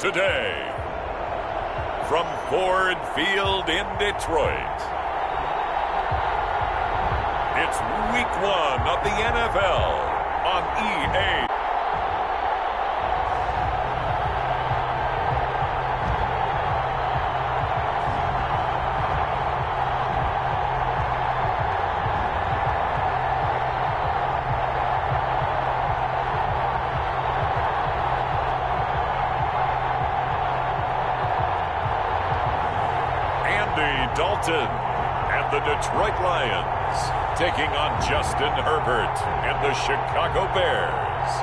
today, from Ford Field in Detroit, it's Week 1 of the NFL on EA. Dalton and the Detroit Lions taking on Justin Herbert and the Chicago Bears.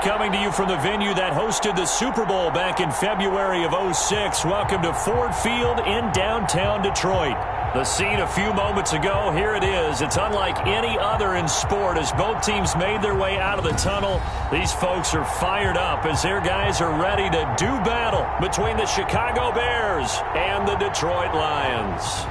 Coming to you from the venue that hosted the Super Bowl back in February of '06. Welcome to Ford Field in downtown Detroit. The scene a few moments ago, here it is. It's unlike any other in sport as both teams made their way out of the tunnel. These folks are fired up as their guys are ready to do battle between the Chicago Bears and the Detroit Lions.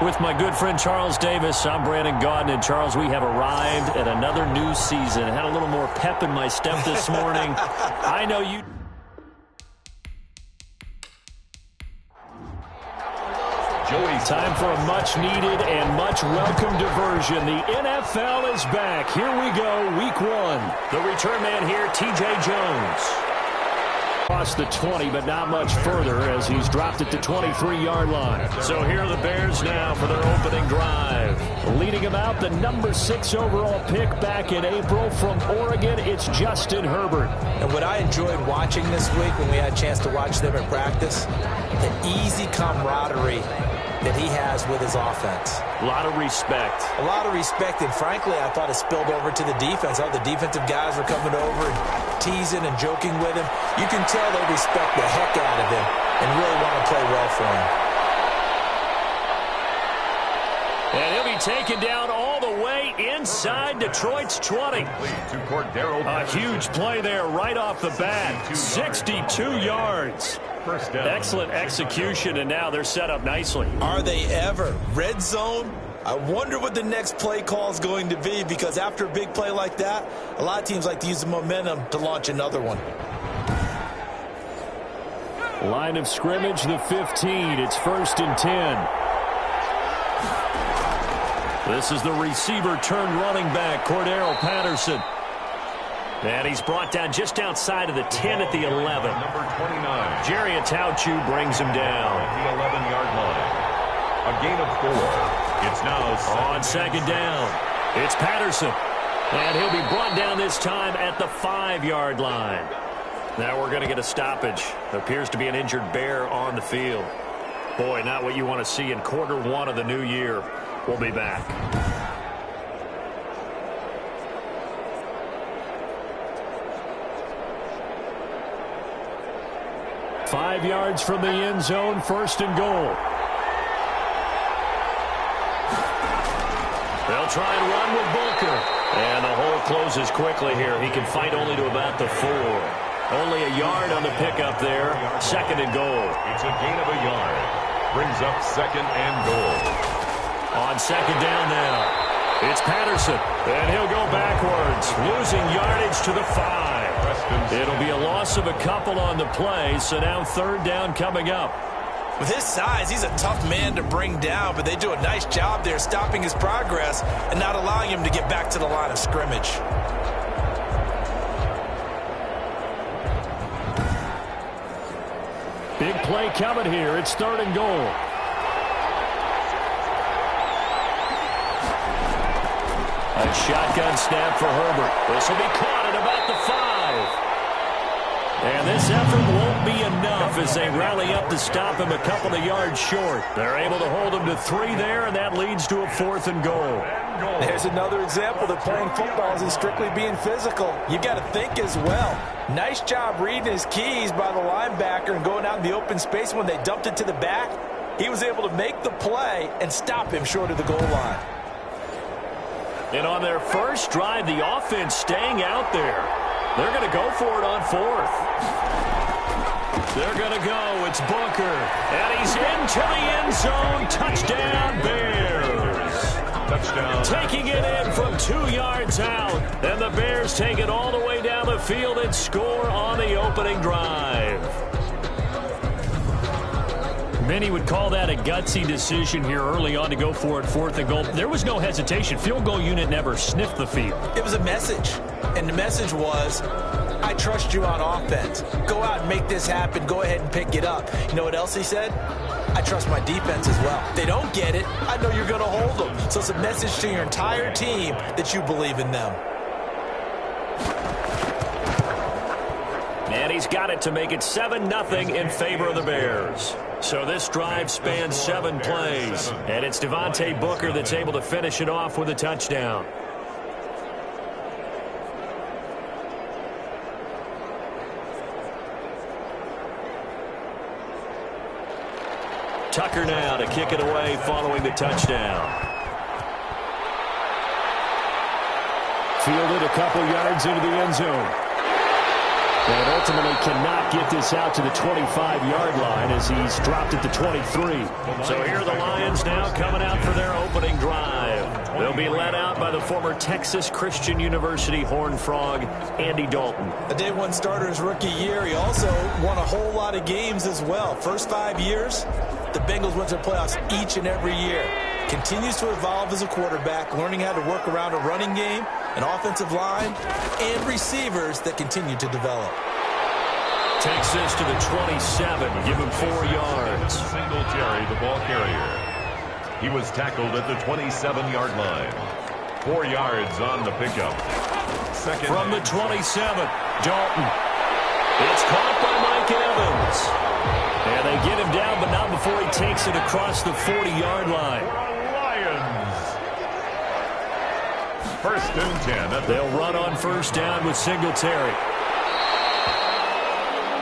With my good friend Charles Davis, I'm Brandon Gaudin. And Charles, we have arrived at another new season. I had a little more pep in my step this morning. I know you... Time for a much-needed and much-welcome diversion. The NFL is back. Here we go, Week 1. The return man here, T.J. Jones. Across the 20, but not much further as he's dropped it to 23-yard line. So here are the Bears now for their opening drive. Leading them out, the number 6 overall pick back in April from Oregon, it's Justin Herbert. And what I enjoyed watching this week when we had a chance to watch them in practice, the easy camaraderie that he has with his offense. A lot of respect. A lot of respect, and frankly, I thought it spilled over to the defense. How the defensive guys were coming over and teasing and joking with him. You can tell they respect the heck out of him and really want to play well for him. And he'll be taken down all the way inside Detroit's 20. A huge play there right off the bat. 62 yards. Excellent execution, and now they're set up nicely. Are they ever? Red zone? I wonder what the next play call is going to be, because after a big play like that, a lot of teams like to use the momentum to launch another one. Line of scrimmage, the 15. It's 1st and 10. This is the receiver turned running back, Cordero Patterson. And he's brought down just outside of the 10 at the 11. Number 29. Jerry Atauchu brings him down. At the 11-yard line. A gain of 4. It's now on second down. It's Patterson. And he'll be brought down this time at the 5-yard line. Now we're going to get a stoppage. Appears to be an injured Bear on the field. Boy, not what you want to see in quarter 1 of the new year. We'll be back. 5 yards from the end zone, 1st and goal. They'll try and run with Booker. And the hole closes quickly here. He can fight only to about the 4. Only a yard on the pickup there. 2nd and goal. It's a gain of a yard. Brings up 2nd and goal. On 2nd down now. It's Patterson. And he'll go backwards, losing yardage to the 5. It'll be a loss of a couple on the play, so now 3rd down coming up. With his size, he's a tough man to bring down, but they do a nice job there stopping his progress and not allowing him to get back to the line of scrimmage. Big play coming here. It's 3rd and goal. A shotgun snap for Herbert. This will be caught at about the 5. And this effort won't be enough as they rally up to stop him a couple of yards short. They're able to hold him to 3 there, and that leads to a 4th and goal. There's another example that playing football isn't strictly being physical. You've got to think as well. Nice job reading his keys by the linebacker and going out in the open space. When they dumped it to the back, he was able to make the play and stop him short of the goal line. And on their first drive, the offense staying out there. They're going to go for it on 4th. They're going to go. It's Booker. And he's into the end zone. Touchdown, Bears. touchdown. Taking it in from 2 yards out. And the Bears take it all the way down the field and score on the opening drive. Many would call that a gutsy decision here early on to go for it, 4th and goal. There was no hesitation. Field goal unit never sniffed the field. It was a message, and the message was, I trust you on offense. Go out and make this happen. Go ahead and pick it up. You know what else he said? I trust my defense as well. If they don't get it, I know you're going to hold them. So it's a message to your entire team that you believe in them. And he's got it to make it 7-0 in favor of the Bears. So this drive spans 7 plays. And it's Devontae Booker that's able to finish it off with a touchdown. Tucker now to kick it away following the touchdown. Fielded a couple yards into the end zone. And ultimately cannot get this out to the 25-yard line as he's dropped it to 23. So here are the Lions now coming out for their opening drive. They'll be led out by the former Texas Christian University Horned Frog, Andy Dalton. A day one starter his rookie year. He also won a whole lot of games as well. First 5 years, the Bengals went to the playoffs each and every year. Continues to evolve as a quarterback, learning how to work around a running game, an offensive line, and receivers that continue to develop. Takes this to the 27, give him 4 yards. Singletary, the ball carrier. He was tackled at the 27-yard line. 4 yards on the pickup. Second from the 27, Dalton. It's caught by Mike Evans. And they get him down, but not before he takes it across the 40-yard line. Lions. First and 10. They'll run on first down with Singletary.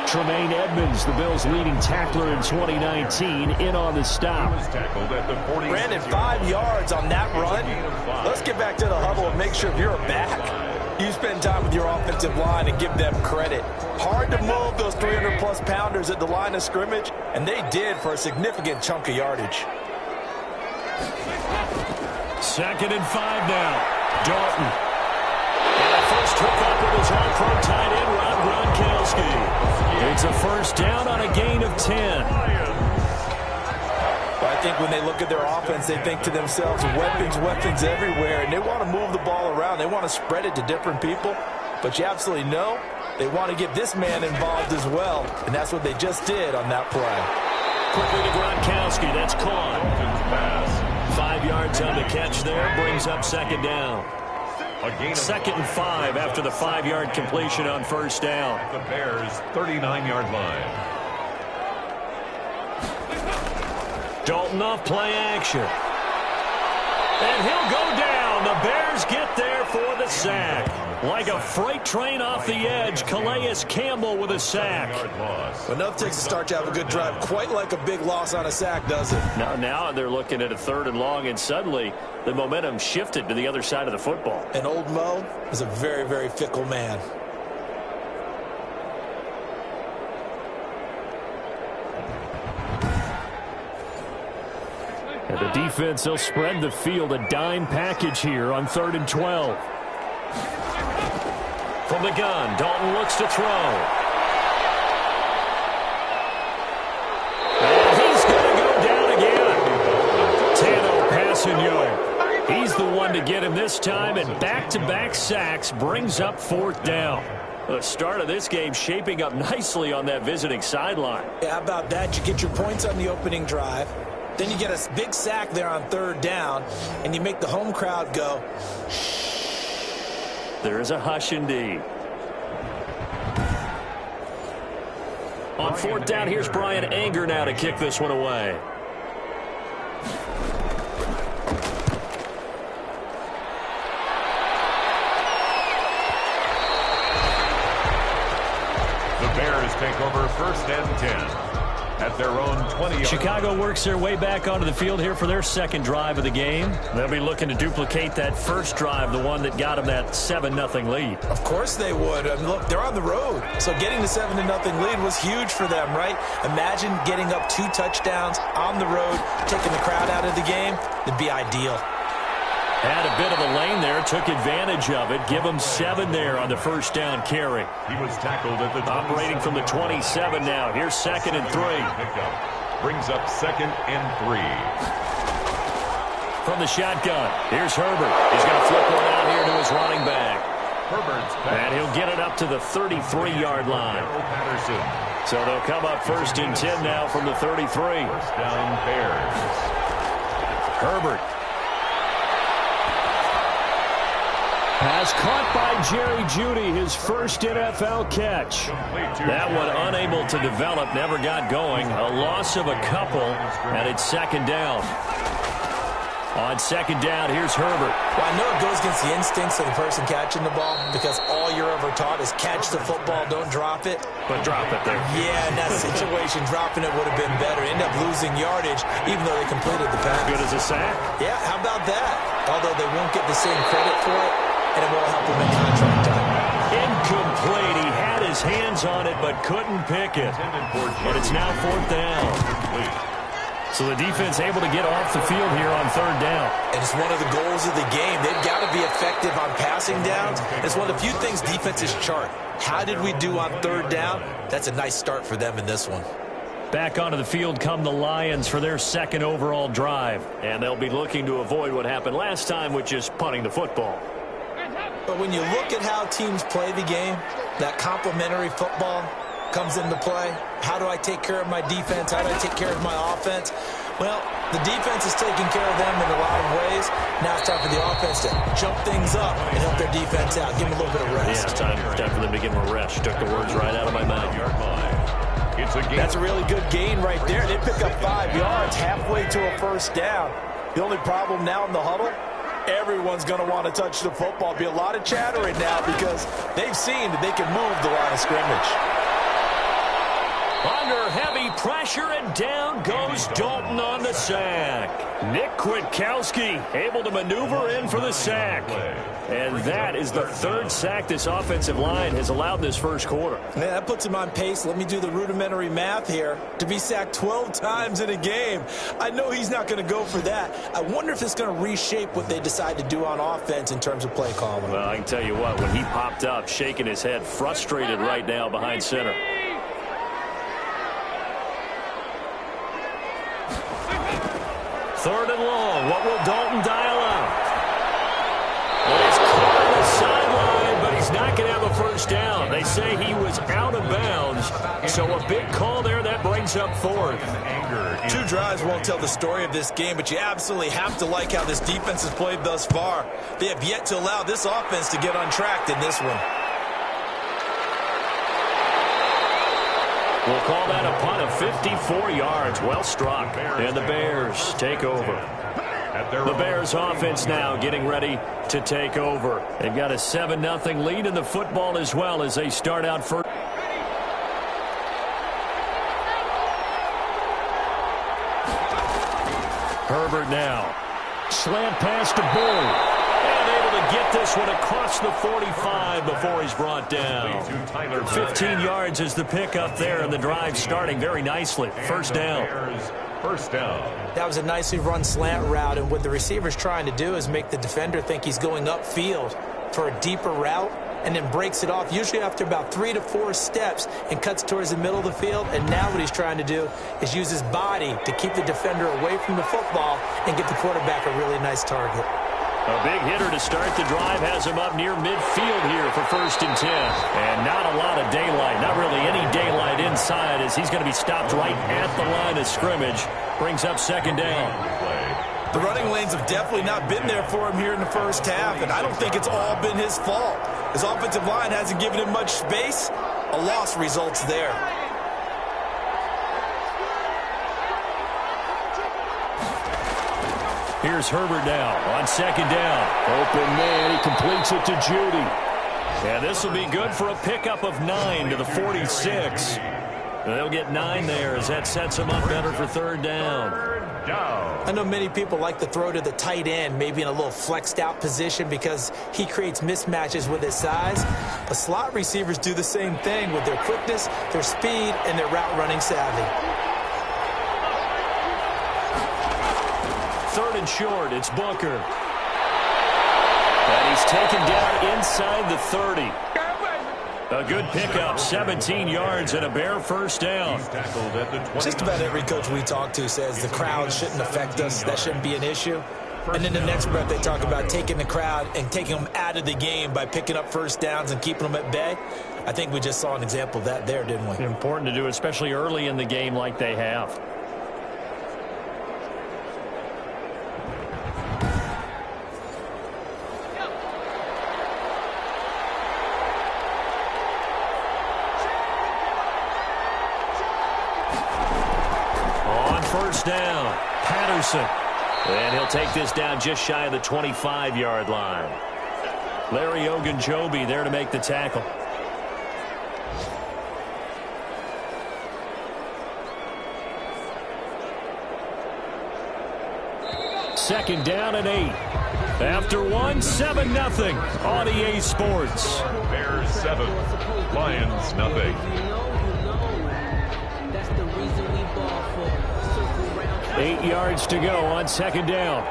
Tremaine Edmonds, the Bills' leading tackler in 2019, in on the stop. Brandon, 5 yards on that run. Let's get back to the huddle and make sure if you're a back, you spend time with your offensive line and give them credit. Hard to move those 300-plus pounders at the line of scrimmage, and they did for a significant chunk of yardage. 2nd and 5 now. Dalton. And a first hookup with his all-pro tight end, Rob Gronkowski. It's a first down on a gain of 10. Well, I think when they look at their offense, they think to themselves, weapons, weapons everywhere, and they want to move the ball around. They want to spread it to different people, but you absolutely know they want to get this man involved as well, and that's what they just did on that play. Quickly to Gronkowski. That's caught. 5 yards on the catch there. Brings up 2nd down. 2nd and 5 after the 5-yard completion on first down. The Bears' 39-yard line. Dalton off play action. And he'll go down. The Bears get there for the sack. Like a freight train off the edge, Calais Campbell with a sack. Enough takes a start to have a good drive. Quite like a big loss on a sack, does it? Now they're looking at a 3rd and long, and suddenly the momentum shifted to the other side of the football. And old Mo is a very, very fickle man. And the defense, they'll spread the field, a dime package here on 3rd and 12. From the gun, Dalton looks to throw. And he's going to go down again. Tano Passanio. He's the one to get him this time, and back-to-back sacks brings up 4th down. The start of this game shaping up nicely on that visiting sideline. Yeah, how about that? You get your points on the opening drive. Then you get a big sack there on 3rd down, and you make the home crowd go, shh. There is a hush indeed. On 4th down, here's Brian Anger now to kick this one away. The Bears take over 1st and 10. At their own 20-yard. Chicago works their way back onto the field here for their 2nd drive of the game. They'll be looking to duplicate that first drive, the one that got them that 7-0 lead. Of course they would. I mean, look, they're on the road. So getting the 7-0 lead was huge for them, right? Imagine getting up 2 touchdowns on the road, taking the crowd out of the game. It'd be ideal. Had a bit of a lane there, took advantage of it. Give him 7 there on the first down carry. He was tackled at the operating from the 27 now. Here's 2nd and 3. Brings up 2nd and 3. From the shotgun, here's Herbert. He's going to flip one out here to his running back. Herbert's pass. And he'll get it up to the 33-yard line. Patterson. So they'll come up 1st and 10 now from the 33. First down, Bears. Herbert. Pass caught by Jerry Jeudy, his first NFL catch. That one unable to develop, never got going. A loss of a couple, and it's 2nd down. On 2nd down, here's Herbert. Well, I know it goes against the instincts of the person catching the ball because all you're ever taught is catch the football, don't drop it. But drop it there. Yeah, in that situation, dropping it would have been better. End up losing yardage, even though they completed the pass. Good as a sack? Yeah, how about that? Although they won't get the same credit for it, and it won't help him in contract time. Incomplete. He had his hands on it, but couldn't pick it. But it's now 4th down. So the defense able to get off the field here on 3rd down. And it's one of the goals of the game. They've got to be effective on passing downs. It's one of the few things defenses chart. How did we do on 3rd down? That's a nice start for them in this one. Back onto the field come the Lions for their 2nd overall drive. And they'll be looking to avoid what happened last time, which is punting the football. But when you look at how teams play the game, that complementary football comes into play. How do I take care of my defense? How do I take care of my offense? Well, the defense is taking care of them in a lot of ways. Now it's time for the offense to jump things up and help their defense out. Give them a little bit of rest. Yeah, time for them to give them a rest. Took the words right out of my mouth. It's a gain. That's a really good gain right there. They pick up 5 yards halfway to a 1st down. The only problem now in the huddle, everyone's going to want to touch the football. Be a lot of chattering now because they've seen that they can move the line of scrimmage. Under heavy pressure, and down goes Dalton on the sack. Nick Kwiatkowski able to maneuver in for the sack. And that is the 3rd sack this offensive line has allowed this first quarter. Man, that puts him on pace. Let me do the rudimentary math here. To be sacked 12 times in a game, I know he's not going to go for that. I wonder if it's going to reshape what they decide to do on offense in terms of play calling. Well, I can tell you what, when he popped up, shaking his head, frustrated right now behind center. 3rd and long. What will Dalton dial up? Well, he's caught on the sideline, but he's not going to have a first down. They say he was out of bounds, so a big call there. That brings up 4th. 2 drives won't tell the story of this game, but you absolutely have to like how this defense has played thus far. They have yet to allow this offense to get untracked in this one. We'll call that a punt of 54 yards. Well struck. And the Bears take over. The Bears offense now getting ready to take over. They've got a 7-0 lead in the football as well as they start out first. Herbert now. Slant pass to Bull. Get this one across the 45 before he's brought down. 15 yards is the pickup there, and the drive starting very nicely. First down. That was a nicely run slant route, and what the receiver's trying to do is make the defender think he's going upfield for a deeper route, and then breaks it off, usually after about 3 to 4 steps, and cuts towards the middle of the field. And now what he's trying to do is use his body to keep the defender away from the football and give the quarterback a really nice target. A big hitter to start the drive has him up near midfield here for 1st and 10. And not a lot of daylight, not really any daylight inside as he's going to be stopped right at the line of scrimmage. Brings up 2nd down. The running lanes have definitely not been there for him here in the first half, and I don't think it's all been his fault. His offensive line hasn't given him much space. A loss results there. Here's Herbert now on 2nd down. Open man, he completes it to Jeudy. And this will be good for a pickup of 9 to the 46. They'll get 9 there as that sets them up better for 3rd down. I know many people like to throw to the tight end, maybe in a little flexed out position because he creates mismatches with his size. But slot receivers do the same thing with their quickness, their speed, and their route running savvy. 3rd and short, it's Booker. And he's taken down inside the 30. A good pickup, 17 yards and a bare first down. Just about every coach we talk to says the crowd shouldn't affect us. That shouldn't be an issue. And in the next breath, they talk about taking the crowd and taking them out of the game by picking up first downs and keeping them at bay. I think we just saw an example of that there, didn't we? Important to do, especially early in the game like they have. First down, Patterson. And he'll take this down just shy of the 25-yard line. Larry Ogunjobi there to make the tackle. Second down and 8. After one, 7-0 on EA Sports. Bears 7, Lions nothing. 8 yards to go on second down.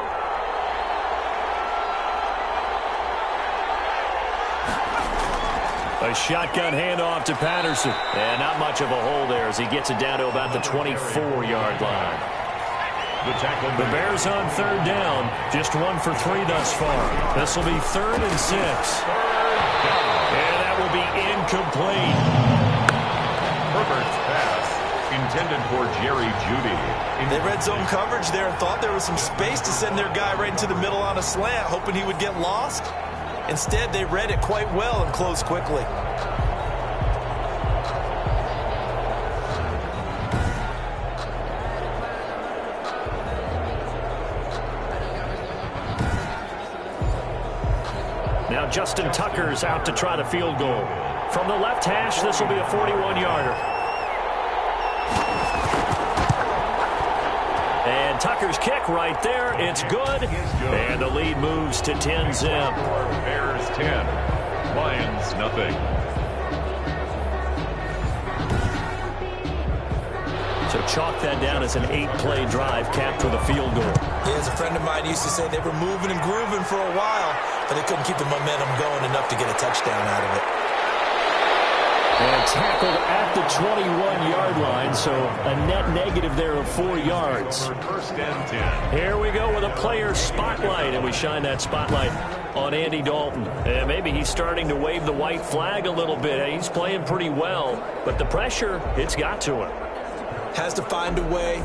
A shotgun handoff to Patterson. And not much of a hole there as he gets it down to about the 24-yard line. The Bears on third down. Just 1 for 3 thus far. This will be 3rd and 6. And that will be incomplete. Herbert's pass intended for Jerry Jeudy. They read zone coverage there and thought there was some space to send their guy right into the middle on a slant, hoping he would get lost. Instead, they read it quite well and closed quickly. Now Justin Tucker's out to try the field goal. From the left hash, this will be a 41-yarder. And Tucker's kick right there. It's good. And the lead moves to 10-zip. Bears 10, Lions nothing. So chalk that down as an 8-play drive capped with a field goal. Yeah, as a friend of mine used to say, they were moving and grooving for a while, but they couldn't keep the momentum going enough to get a touchdown out of it. And tackled at the 21-yard line, so a net negative there of 4 yards. First and 10. Here we go with a player spotlight, and we shine that spotlight on Andy Dalton. And maybe he's starting to wave the white flag a little bit. He's playing pretty well, but the pressure, it's got to him. Has to find a way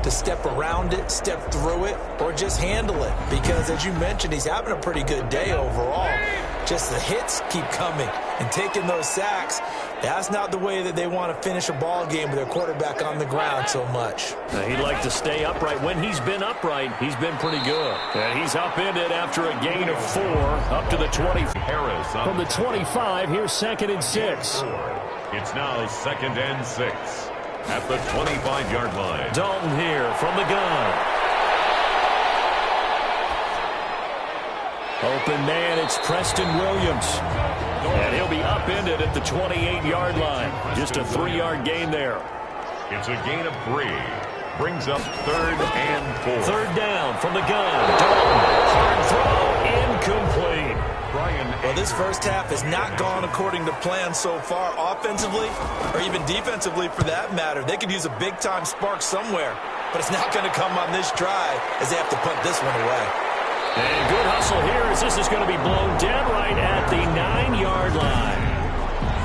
to step around it, step through it, or just handle it. Because, as you mentioned, he's having a pretty good day overall. Just the hits keep coming and taking those sacks. That's not the way that they want to finish a ball game with their quarterback on the ground so much. He'd like to stay upright. When he's been upright, he's been pretty good. And he's upended after a gain of 4 up to the 20. Harris From the 25, here's 2nd and 6. It's now 2nd and 6 at the 25-yard line. Dalton here from the gun. Open man, it's Preston Williams. And he'll be upended at the 28-yard line. Just a 3-yard gain there. It's a gain of 3. Brings up 3rd and 4. Third down from the gun. Dalton, hard throw, incomplete. Well, this first half has not gone according to plan so far offensively or even defensively for that matter. They could use a big-time spark somewhere, but it's not going to come on this drive as they have to punt this one away. And good hustle here as this is going to be blown dead right at the 9-yard line.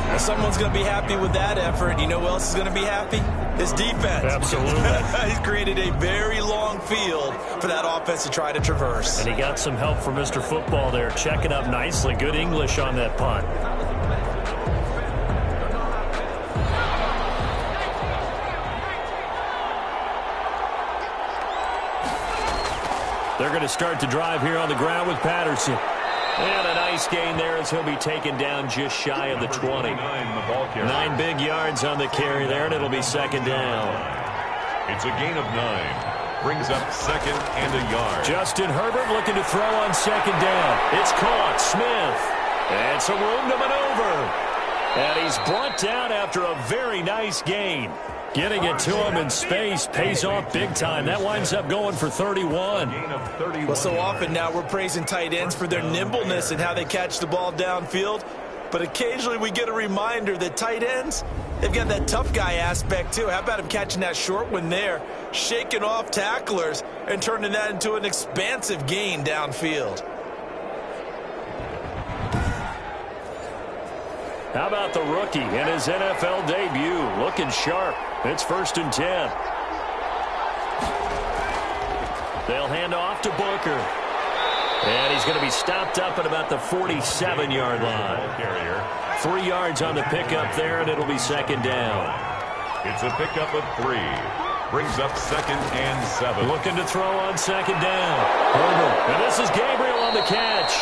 Well, someone's going to be happy with that effort. You know who else is going to be happy? His defense. Absolutely. He's created a very long field for that offense to try to traverse. And he got some help from Mr. Football there, checking up nicely. Good English on that punt. They're going to start to drive here on the ground with Patterson. And a nice gain there as he'll be taken down just shy of the 20. 9 big yards on the carry there, and it'll be 2nd down. It's a gain of 9. Brings up 2nd and a yard. Justin Herbert looking to throw on 2nd down. It's caught. Smith. And some room to maneuver. And he's brought down after a very nice gain. Getting it to him in space pays off big time. That winds up going for 31. Well, so often now we're praising tight ends for their nimbleness and how they catch the ball downfield. But occasionally we get a reminder that tight ends, they've got that tough guy aspect too. How about him catching that short one there, shaking off tacklers, and turning that into an expansive gain downfield? How about the rookie in his NFL debut? Looking sharp. It's 1st and 10. They'll hand off to Booker. And he's going to be stopped up at about the 47-yard line. 3 yards on the pickup there, and it'll be 2nd down. It's a pickup of 3. Brings up 2nd and 7. Looking to throw on 2nd down. Herbert. And this is Gabriel on the catch.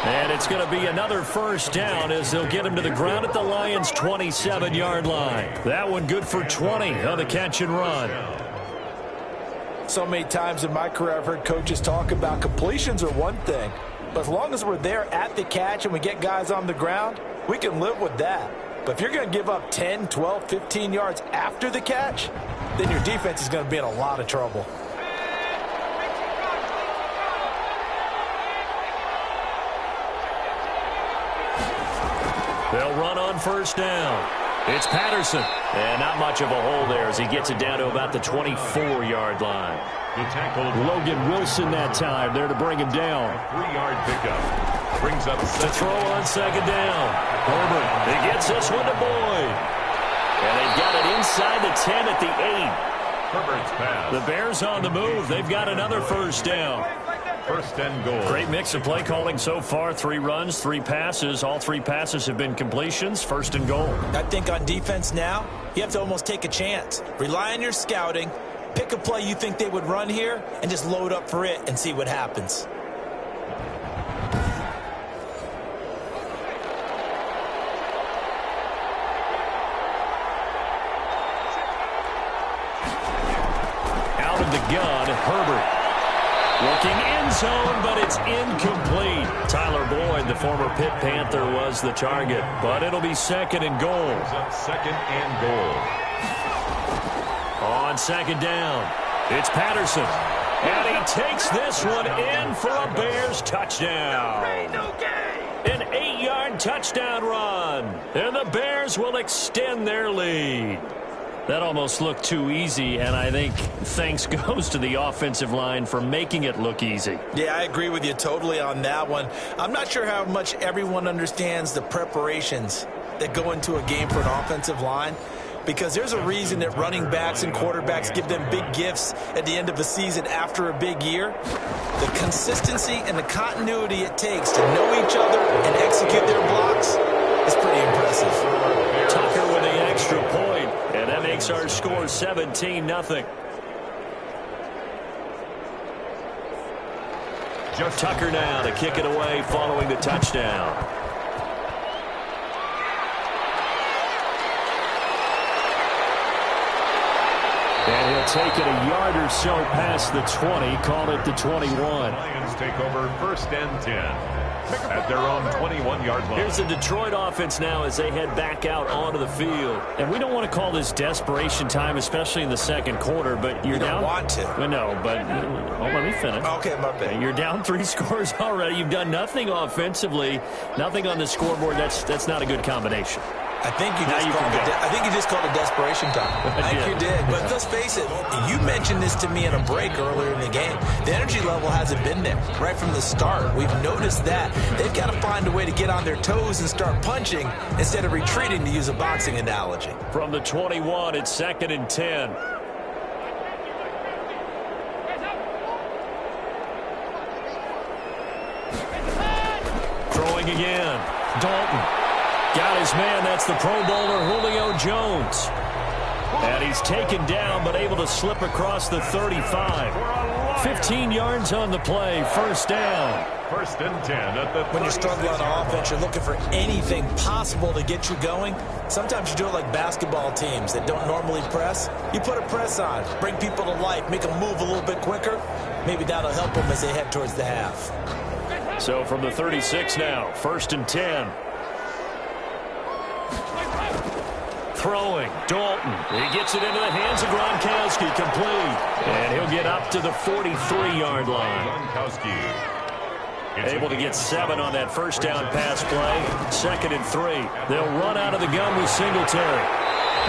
And it's going to be another 1st down as they'll get him to the ground at the Lions' 27-yard line. That one good for 20 on the catch and run. So many times in my career I've heard coaches talk about completions are one thing, but as long as we're there at the catch and we get guys on the ground, we can live with that. But if you're going to give up 10, 12, 15 yards after the catch, then your defense is going to be in a lot of trouble. They'll run on 1st down. It's Patterson. And not much of a hole there as he gets it down to about the 24-yard line. The tackle. Logan Wilson that time there to bring him down. 3-yard pickup. Brings up to throw on 2nd down. Herbert. He gets this one to Boyd. And they've got it inside the 10 at the 8. Herbert's pass. The Bears on the move. They've got another 1st down. 1st and goal. Great mix of play calling so far. 3 runs, 3 passes. All 3 passes have been completions. 1st and goal. I think on defense now, you have to almost take a chance. Rely on your scouting. Pick a play you think they would run here and just load up for it and see what happens. Out of the gun, Herbert. Looking end zone, but it's incomplete. Tyler Boyd, the former Pitt Panther, was the target, but it'll be 2nd and goal. 2nd and goal. On 2nd down, it's Patterson. And he takes this one in for a Bears touchdown. An 8-yard touchdown run. And the Bears will extend their lead. That almost looked too easy, and I think thanks goes to the offensive line for making it look easy. Yeah, I agree with you totally on that one. I'm not sure how much everyone understands the preparations that go into a game for an offensive line, because there's a reason that running backs and quarterbacks give them big gifts at the end of a season after a big year. The consistency and the continuity it takes to know each other and execute their blocks is pretty impressive. Tucker with the extra point. And that makes our score 17-0. Tucker now to kick it away following the touchdown. And he'll take it a yard or so past the 20, call it the 21. Lions take over 1st and 10. At their own 21-yard line. Here's the Detroit offense now as they head back out onto the field. And we don't want to call this desperation time, especially in the 2nd quarter, but you're down. You don't want to. Well, no, but let me finish. Okay, my bad. You're down 3 scores already. You've done nothing offensively, nothing on the scoreboard. That's not a good combination. I think you just called it desperation time. I think you did. But let's face it, you mentioned this to me in a break earlier in the game. The energy level hasn't been there right from the start. We've noticed that. They've got to find a way to get on their toes and start punching instead of retreating, to use a boxing analogy. From the 21, it's 2nd and 10. Throwing again. Dalton. Got his man. That's the Pro Bowler Julio Jones. And he's taken down but able to slip across the 35. 15 yards on the play. 1st down. 1st and 10 at the When you're struggling on offense, you're looking for anything possible to get you going. Sometimes you do it like basketball teams that don't normally press. You put a press on, bring people to life, make them move a little bit quicker. Maybe that'll help them as they head towards the half. So from the 36 now, 1st and 10. Throwing, Dalton. He gets it into the hands of Gronkowski, complete. And he'll get up to the 43-yard line. Gronkowski. Able to get 7 on that first down pass play. 2nd and 3. They'll run out of the gun with Singletary.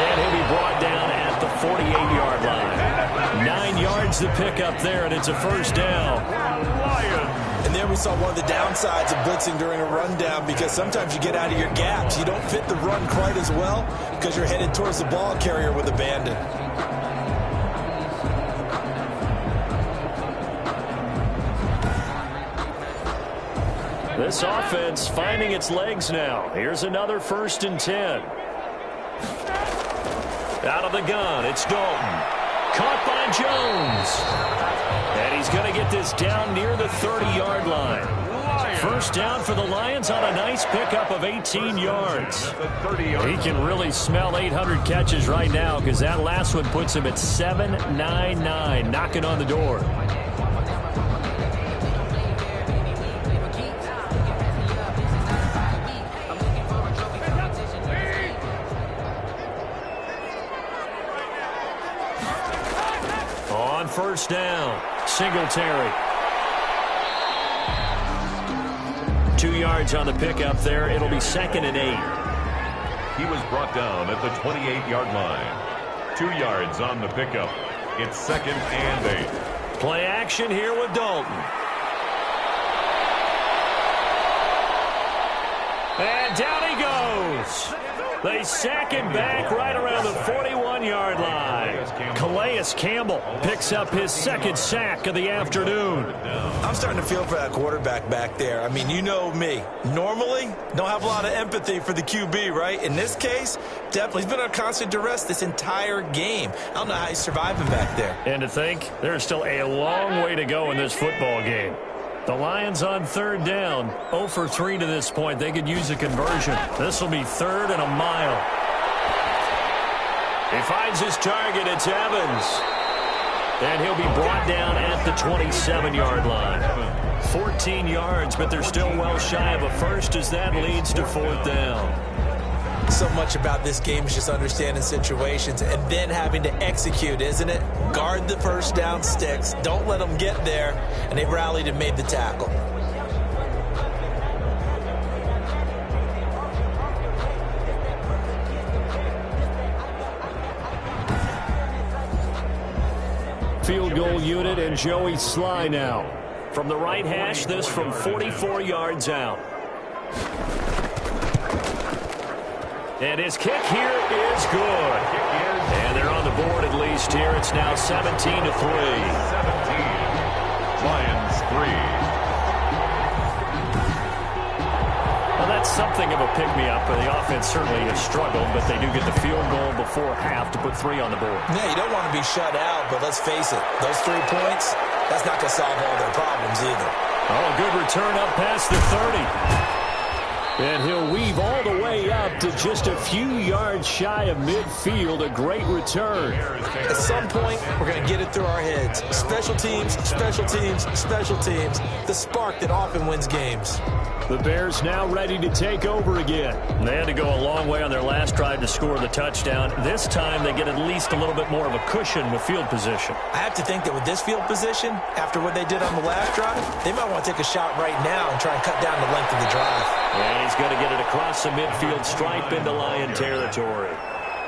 And he'll be brought down at the 48-yard line. 9 yards to pick up there, and it's a first down. And there we saw one of the downsides of blitzing during a rundown, because sometimes you get out of your gaps. You don't fit the run quite as well because you're headed towards the ball carrier with abandon. This offense finding its legs now. Here's another 1st and 10. Out of the gun, it's Dalton. Caught by Jones. And he's going to get this down near the 30-yard line. First down for the Lions on a nice pickup of 18 yards. He can really smell 800 catches right now, because that last one puts him at 799, knocking on the door. On first down, Singletary. 2 yards on the pickup there. It'll be 2nd and 8. He was brought down at the 28-yard line. 2 yards on the pickup. It's 2nd and 8. Play action here with Dalton. And down he goes. They sack him back right around the 41-yard line. Calais Campbell picks up his 2nd sack of the afternoon. I'm starting to feel for that quarterback back there. I mean, you know me. Normally, don't have a lot of empathy for the QB, right? In this case, definitely. He's been on constant duress this entire game. I don't know how he's surviving back there. And to think, there's still a long way to go in this football game. The Lions on 3rd down, 0 for 3 to this point. They could use a conversion. This will be 3rd and a mile. He finds his target. It's Evans. And he'll be brought down at the 27-yard line. 14 yards, but they're still well shy of a first as that leads to 4th down. So much about this game is just understanding situations and then having to execute, isn't it? Guard the first down sticks. Don't let them get there. And they rallied and made the tackle. Field goal unit and Joey Sly now. From the right hash, this from 44 yards out. And his kick here is good. And they're on the board at least here. It's now 17 to 3. 17. Lions 3. Well, that's something of a pick-me-up. The offense certainly has struggled, but they do get the field goal before half to put 3 on the board. Yeah, you don't want to be shut out, but let's face it. Those 3 points, that's not going to solve all their problems either. Oh, good return up past the 30. And he'll weave all the way up to just a few yards shy of midfield. A great return. At some point, we're going to get it through our heads. Special teams, special teams, special teams. The spark that often wins games. The Bears now ready to take over again. They had to go a long way on their last drive to score the touchdown. This time they get at least a little bit more of a cushion with field position. I have to think that with this field position, after what they did on the last drive, they might want to take a shot right now and try and cut down the length of the drive. And he's going to get it across the midfield stripe into Lion territory.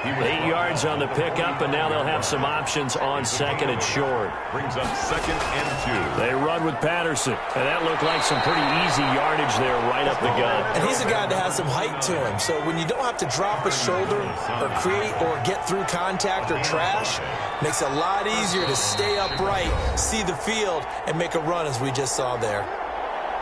8 yards on the pickup, and now they'll have some options on 2nd and short. Brings up 2nd and 2. They run with Patterson, and that looked like some pretty easy yardage there right up the gut. And he's a guy that has some height to him, so when you don't have to drop a shoulder or create or get through contact or trash, makes it a lot easier to stay upright, see the field, and make a run as we just saw there.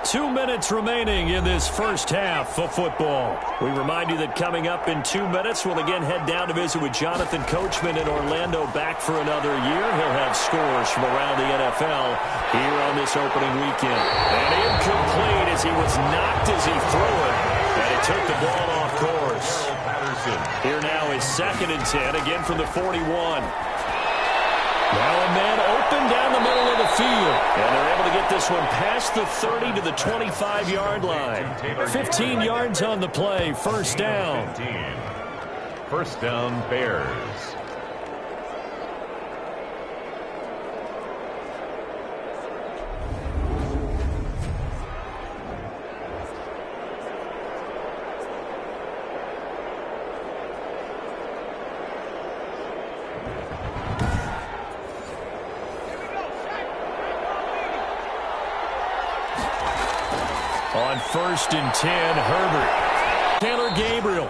2 minutes remaining in this first half of football. We remind you that coming up in 2 minutes, we'll again head down to visit with Jonathan Coachman in Orlando, back for another year. He'll have scores from around the NFL here on this opening weekend. And incomplete as he was knocked as he threw it, and it took the ball off course. Here now is 2nd and 10, again from the 41. Now a man open down the middle of the field. And they're able to get this one past the 30 to the 25-yard line. 15 yards on the play. First down. First down, Bears. On 1st and 10, Herbert. Taylor Gabriel.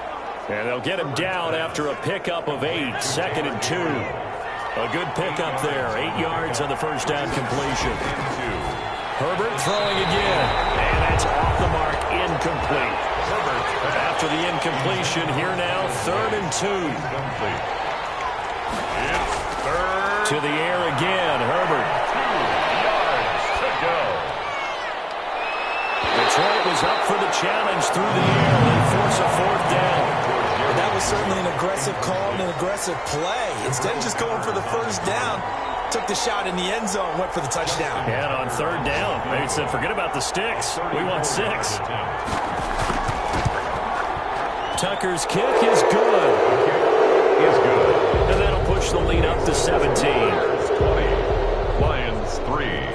And they'll get him down after a pickup of 8. 2nd and 2. A good pickup there. 8 yards on the first down completion. Herbert throwing again. And that's off the mark. Incomplete. Herbert after the incompletion. Here now, 3rd and 2. It's third. To the air again. Herbert. 2 yards to go. Detroit was up for the challenge through the air and force a 4th down. That was certainly an aggressive call and an aggressive play. Instead of just going for the first down, took the shot in the end zone, went for the touchdown. And on 3rd down, they said, forget about the sticks. We want 6. Tucker's kick is good. And that'll push the lead up to 17. 20. Lions 3.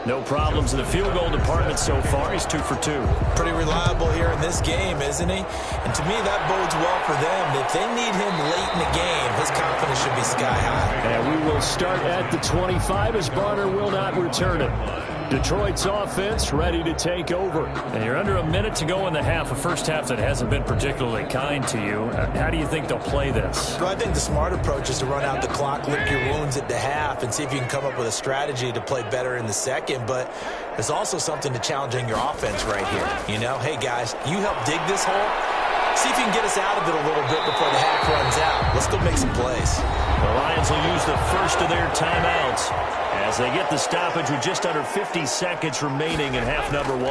No problems in the field goal department so far. He's 2 for 2. Pretty reliable here in this game, isn't he? And to me, that bodes well for them. If they need him late in the game, his confidence should be sky high. And we will start at the 25 as Barner will not return it. Detroit's offense ready to take over. And you're under a minute to go in the half, a first half that hasn't been particularly kind to you. How do you think they'll play this? Well, I think the smart approach is to run out the clock, lick your wounds at the half, and see if you can come up with a strategy to play better in the second. But there's also something to challenging your offense right here. You know, hey, guys, you help dig this hole. See if you can get us out of it a little bit before the half runs out. Let's go make some plays. The Lions will use the first of their timeouts as they get the stoppage with just under 50 seconds remaining in half number 1.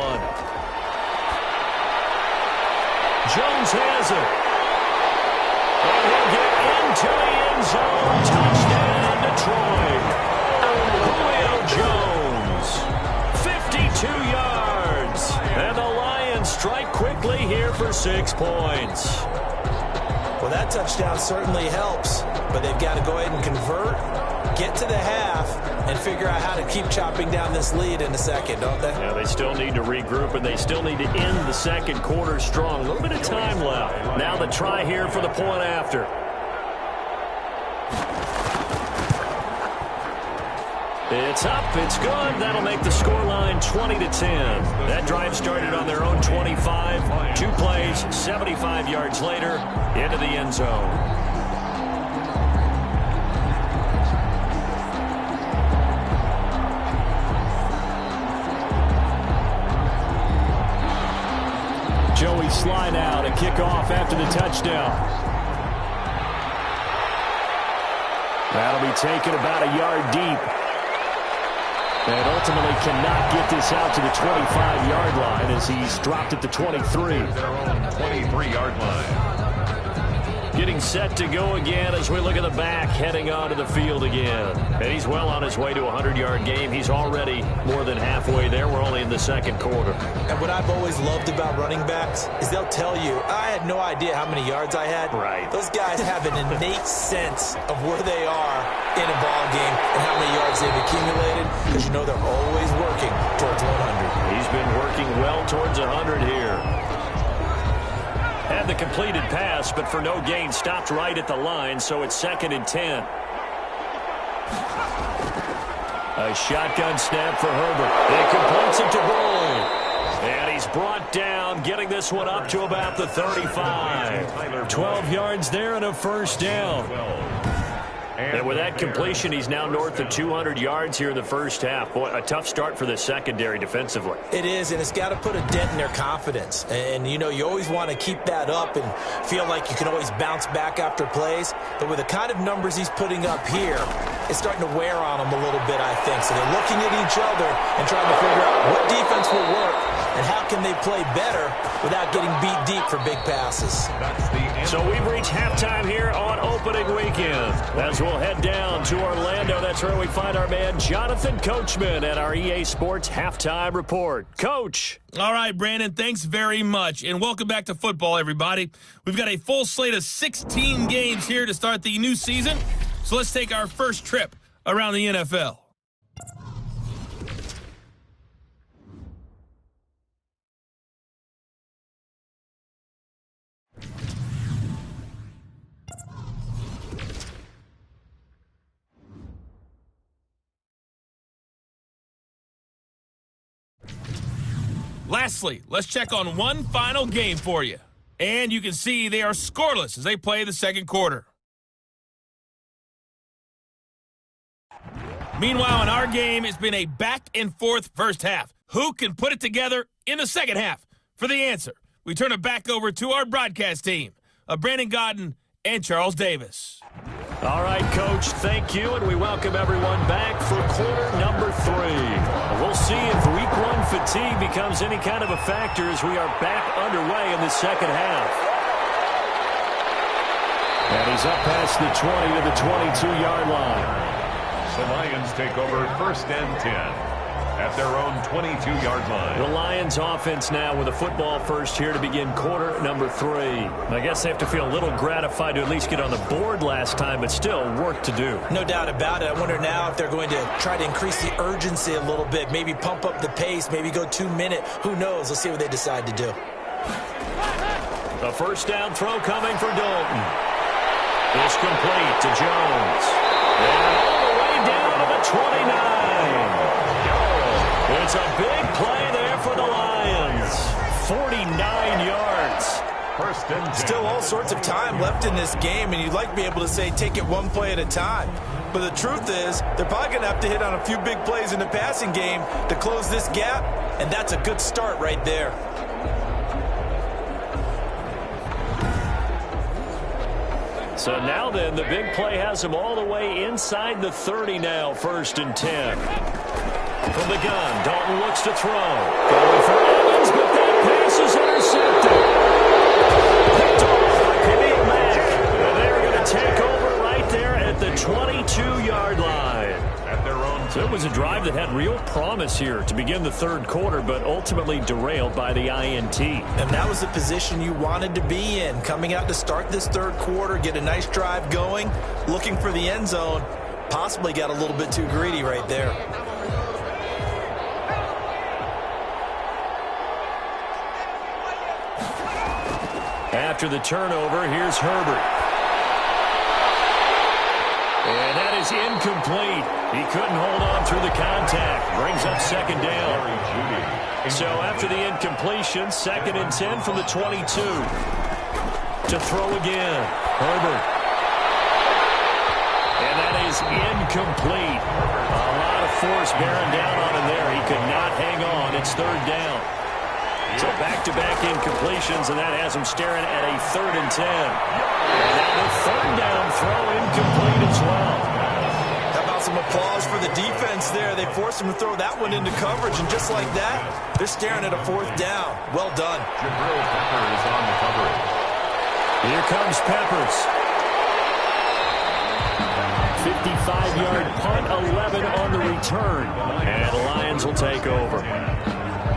Jones has it. And he'll get into the end zone. Touchdown, Detroit. Julio Jones. 52 yards. And the Lions strike quickly here for 6 points. Well, that touchdown certainly helps, but they've got to go ahead and convert, get to the half, and figure out how to keep chopping down this lead in the second, don't they? Yeah, they still need to regroup, and they still need to end the second quarter strong. A little bit of time left. Now the try here for the point after. It's up, it's good. That'll make the scoreline 20-10. That drive started on their own 25. 2 plays, 75 yards later, into the end zone. Joey slide out, a kickoff after the touchdown. That'll be taken about a yard deep. And ultimately cannot get this out to the 25-yard line as he's dropped at the 23. Their own 23-yard line. Getting set to go again as we look at the back, heading onto the field again. And he's well on his way to a 100-yard game. He's already more than halfway there. We're only in the second quarter. And what I've always loved about running backs is they'll tell you, I had no idea how many yards I had. Right. Those guys have an innate sense of where they are in a ball game and how many yards they've accumulated, because you know they're always working towards 100. He's been working well towards 100 here. Had the completed pass, but for no gain, stopped right at the line, so it's 2nd and 10. A shotgun snap for Herbert. It completes it to Bull. And he's brought down, getting this one up to about the 35. 12 yards there and a first down. And with that completion, he's now north of 200 yards here in the first half. Boy, a tough start for the secondary defensively. It is, and it's got to put a dent in their confidence. And, you know, you always want to keep that up and feel like you can always bounce back after plays. But with the kind of numbers he's putting up here, it's starting to wear on them a little bit, I think. So they're looking at each other and trying to figure out what defense will work and how can they play better without getting beat deep for big passes. So we've reached halftime here on opening weekend. As we'll head down to Orlando, that's where we find our man Jonathan Coachman at our EA Sports Halftime Report. Coach. All right, Brandon, thanks very much. And welcome back to football, everybody. We've got a full slate of 16 games here to start the new season. So let's take our first trip around the NFL. Lastly, let's check on one final game for you. And you can see they are scoreless as they play the second quarter. Meanwhile, in our game, it's been a back-and-forth first half. Who can put it together in the second half? For the answer, we turn it back over to our broadcast team of Brandon Godden and Charles Davis. All right, Coach, thank you, and we welcome everyone back for quarter number 3. We'll see if week 1 fatigue becomes any kind of a factor as we are back underway in the second half. And he's up past the 20 to the 22-yard line. The Lions take over 1st and 10 at their own 22-yard line. The Lions offense now with a football first here to begin quarter number 3. I guess they have to feel a little gratified to at least get on the board last time, but still work to do. No doubt about it. I wonder now if they're going to try to increase the urgency a little bit, maybe pump up the pace, maybe go 2-minute. Who knows? Let's see what they decide to do. A first down throw coming for Dalton. It's complete to Jones. And all the way down to the 29. It's a big play there for the Lions. 49 yards. 1st and 10. Still all sorts of time left in this game, and you'd like to be able to say take it one play at a time. But the truth is, they're probably going to have to hit on a few big plays in the passing game to close this gap, and that's a good start right there. So now then, the big play has them all the way inside the 30 now, 1st and 10. From the gun, Dalton looks to throw. Going for Evans, but that pass is intercepted. Picked off by Khalil Mack. And they're going to take over right there at the 22-yard line. At their own. So it was a drive that had real promise here to begin the third quarter, but ultimately derailed by the INT. And that was the position you wanted to be in. Coming out to start this third quarter, get a nice drive going, looking for the end zone. Possibly got a little bit too greedy right there. After the turnover, here's Herbert. And that is incomplete. He couldn't hold on through the contact. Brings up second down. So after the incompletion, 2nd and 10 from the 22. To throw again. Herbert. And that is incomplete. A lot of force bearing down on him there. He could not hang on. It's 3rd down. So back-to-back incompletions, and that has him staring at a 3rd and 10. And now the 3rd down throw incomplete as well. How about some applause for the defense there? They forced him to throw that one into coverage, and just like that, they're staring at a 4th down. Well done. Jabril Peppers on the coverage. Here comes Peppers. 55-yard punt, 11 on the return. And the Lions will take over.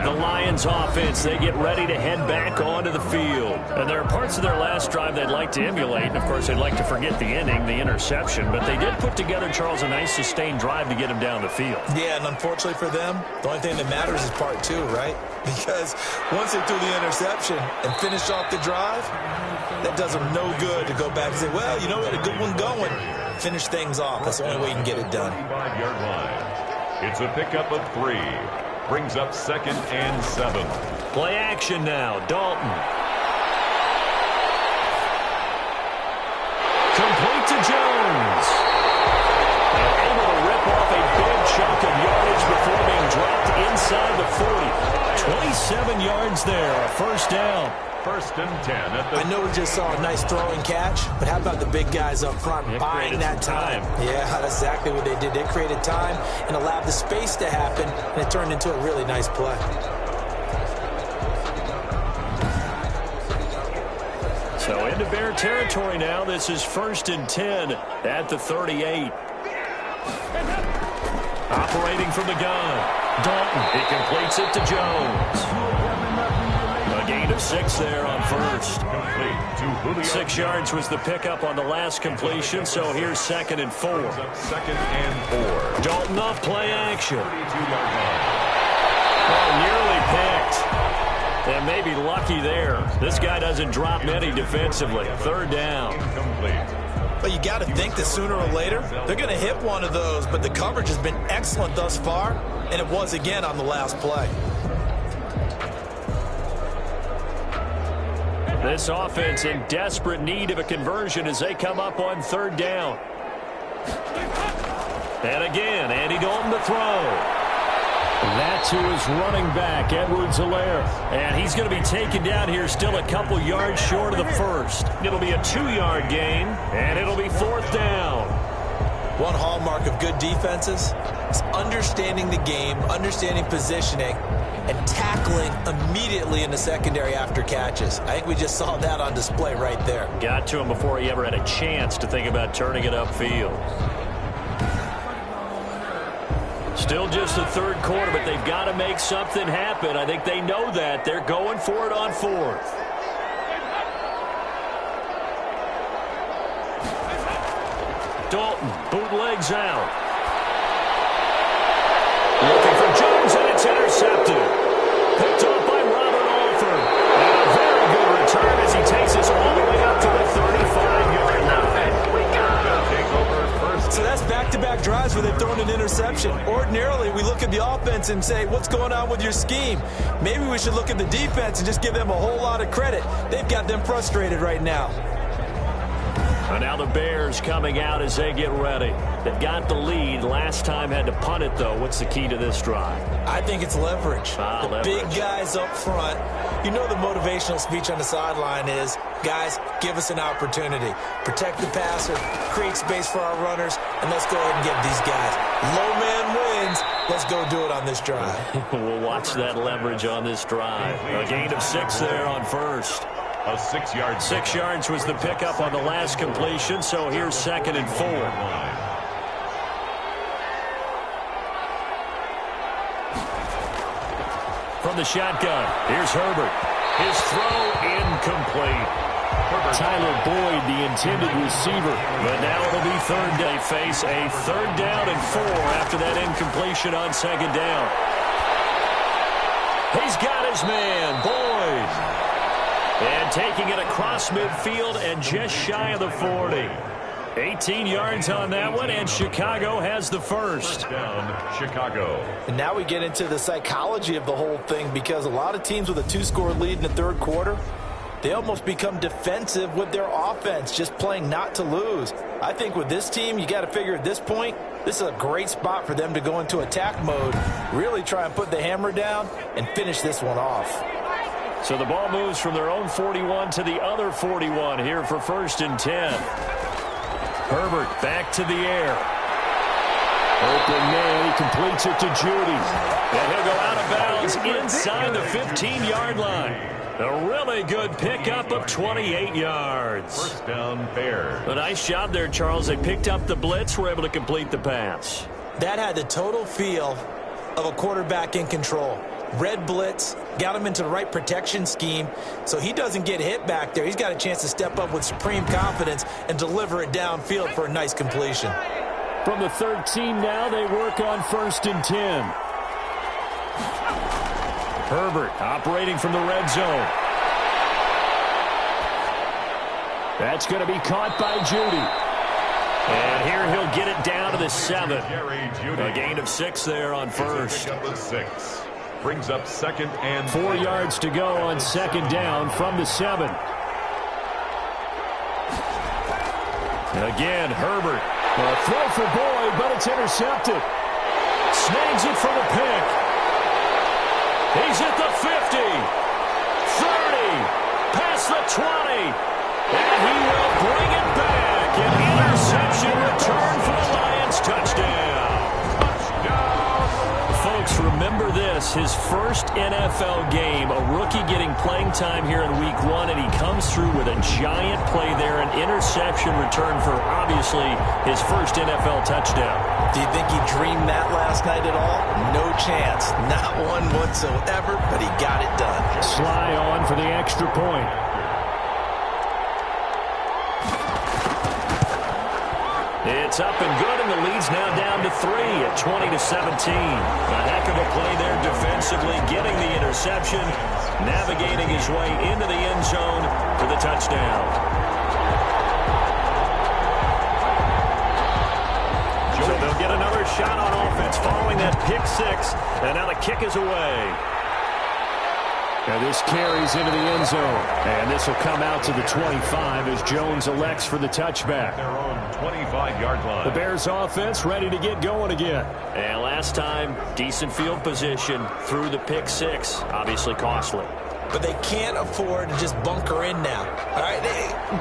The Lions offense, they get ready to head back onto the field. And there are parts of their last drive they'd like to emulate. And, of course, they'd like to forget the ending, the interception. But they did put together, Charles, a nice sustained drive to get them down the field. Yeah, and unfortunately for them, the only thing that matters is part 2, right? Because once they threw the interception and finished off the drive, that does them no good to go back and say, well, you know, we had a good one going. Finish things off. That's the only way you can get it done. 5-yard line. It's a pickup of 3. Brings up 2nd and 7. Play action now. Dalton. Complete to Jones. And able to rip off a big chunk of yardage before being dropped inside the 40. 27 yards there. A 1st down. 1st and 10 at the... I know we just saw a nice throw and catch, but how about the big guys up front buying that time? Yeah, that's exactly what they did. They created time and allowed the space to happen, and it turned into a really nice play. So into Bear territory now. This is 1st and 10 at the 38. Operating from the gun. Dalton. He completes it to Jones. A gain of 6 there on first. 6 yards was the pickup on the last completion, so here's 2nd and 4. 2nd and 4. Dalton off play action. Oh, nearly picked. And maybe lucky there. This guy doesn't drop many defensively. 3rd down. Incomplete. But you got to think that sooner or later, they're going to hit one of those. But the coverage has been excellent thus far, and it was again on the last play. This offense in desperate need of a conversion as they come up on 3rd down. And again, Andy Dalton to throw. That's who is running back, Edwards-Helaire. And he's going to be taken down here still a couple yards short of the first. It'll be a 2-yard gain, and it'll be 4th down. One hallmark of good defenses is understanding the game, understanding positioning, and tackling immediately in the secondary after catches. I think we just saw that on display right there. Got to him before he ever had a chance to think about turning it upfield. Still just the 3rd quarter, but they've got to make something happen. I think they know that. They're going for it on 4th. Dalton bootlegs out. Looking for Jones, and it's intercepted. Picked up by Robert Alford. And a very good return as he takes us all the way up to the 35-yard line. So that's back-to-back drives where they've thrown an interception. Ordinarily, we look at the offense and say, what's going on with your scheme? Maybe we should look at the defense and just give them a whole lot of credit. They've got them frustrated right now. And now the Bears coming out as they get ready. They've got the lead. Last time had to punt it, though. What's the key to this drive? I think it's leverage. Leverage. Big guys up front. You know the motivational speech on the sideline is, guys, give us an opportunity. Protect the passer, create space for our runners, and let's go ahead and get these guys. Low man wins. Let's go do it on this drive. We'll watch that leverage on this drive. A gain of 6 there on first. A 6-yard. 6 yards was the pickup on the last completion, so here's 2nd and 4. From the shotgun, here's Herbert. His throw incomplete. Tyler Boyd, the intended receiver. But now it'll be 3rd. They face a 3rd down and 4 after that incompletion on 2nd down. He's got his man, Boyd. And taking it across midfield and just shy of the 40. 18 yards on that one, and Chicago has the first. Down, Chicago. And now we get into the psychology of the whole thing, because a lot of teams with a 2-score lead in the 3rd quarter, they almost become defensive with their offense, just playing not to lose. I think with this team, you got to figure at this point, this is a great spot for them to go into attack mode, really try and put the hammer down and finish this one off. So the ball moves from their own 41 to the other 41 here for 1st and 10. Herbert back to the air. Open man, he completes it to Judy. And he'll go out of bounds inside the 15-yard line. A really good pickup of 28 yards. 1st down, Bears. A nice job there, Charles. They picked up the blitz, were able to complete the pass. That had the total feel of a quarterback in control. Red blitz, got him into the right protection scheme, so he doesn't get hit back there. He's got a chance to step up with supreme confidence and deliver it downfield for a nice completion. From the 13 now, they work on 1st and 10. Herbert operating from the red zone. That's going to be caught by Judy. And here he'll get it down to the 7. A gain of 6 there on first. Six. Brings up 2nd and 4 yards to go on 2nd down from the 7. Again, Herbert. A throw for Boyd, but it's intercepted. Snags it for the pick. He's at the 50. 30. Past the 20. And he will bring it back. An interception return for the Lions. Touchdown. Folks, remember this. us his first NFL game, a rookie getting playing time here in Week 1, and he comes through with a giant play there, an interception return for, obviously, his first NFL touchdown. Do you think he dreamed that last night at all? No chance. Not one whatsoever, but he got it done. Sly on for the extra point. It's up and good, and the lead's now down to 3 at 20-17. A heck of a play there defensively, getting the interception, navigating his way into the end zone for the touchdown. So they'll get another shot on offense following that pick six, and now the kick is away. And this carries into the end zone. And this will come out to the 25 as Jones elects for the touchback. Their own 25-yard line. The Bears offense ready to get going again. And last time, decent field position through the pick six. Obviously costly. But they can't afford to just bunker in now. All right,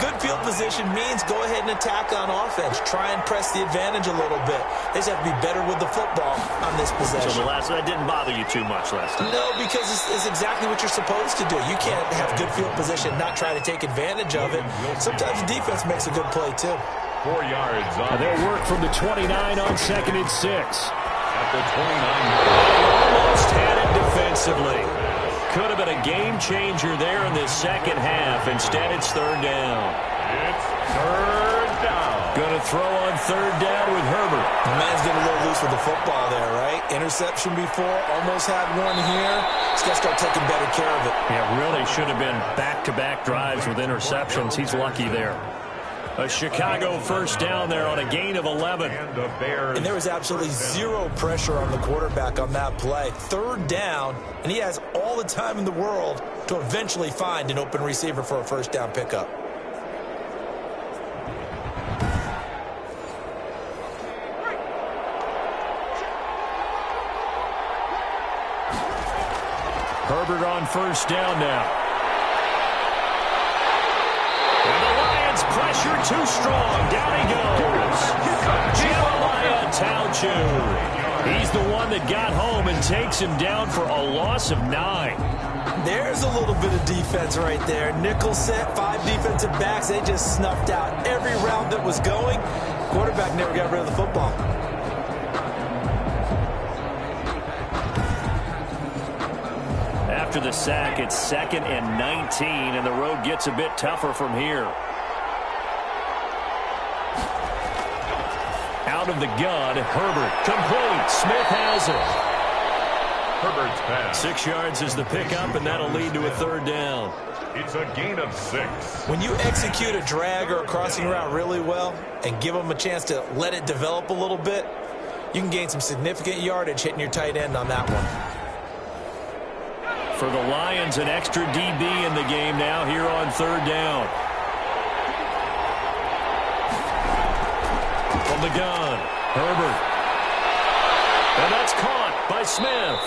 good field position means go ahead and attack on offense. Try and press the advantage a little bit. They just have to be better with the football on this possession. So that didn't bother you too much last time? No, because it's exactly what you're supposed to do. You can't have good field position, not try to take advantage of it. Sometimes the defense makes a good play, too. 4 yards on. They'll work from the 29 on 2nd and 6. At the 29. Almost had it defensively. Could have been a game changer there in this second half. Instead, it's 3rd down. It's 3rd down. Going to throw on 3rd down with Herbert. The man's getting a little loose with the football there, right? Interception before, almost had one here. He's got to start taking better care of it. Yeah, really should have been back-to-back drives with interceptions. He's lucky there. A Chicago 1st down there on a gain of 11. And there was absolutely zero pressure on the quarterback on that play. 3rd down, and he has all the time in the world to eventually find an open receiver for a 1st down pickup. Herbert on 1st down now. Pressure too strong. Down he goes. Jeremiah Tauchu. He's the one that got home and takes him down for a loss of 9. There's a little bit of defense right there. Nickel set, 5 defensive backs. They just snuffed out every route that was going. Quarterback never got rid of the football. After the sack, it's 2nd and 19, and the road gets a bit tougher from here. Out of the gun, Herbert. Complete. Smith has it. Herbert's pass. 6 yards is the pickup, and that'll lead to a 3rd down. It's a gain of 6. When you execute a drag or a crossing route really well and give them a chance to let it develop a little bit, you can gain some significant yardage hitting your tight end on that one. For the Lions, an extra DB in the game now here on 3rd down. From the gun, Herbert. And that's caught by Smith.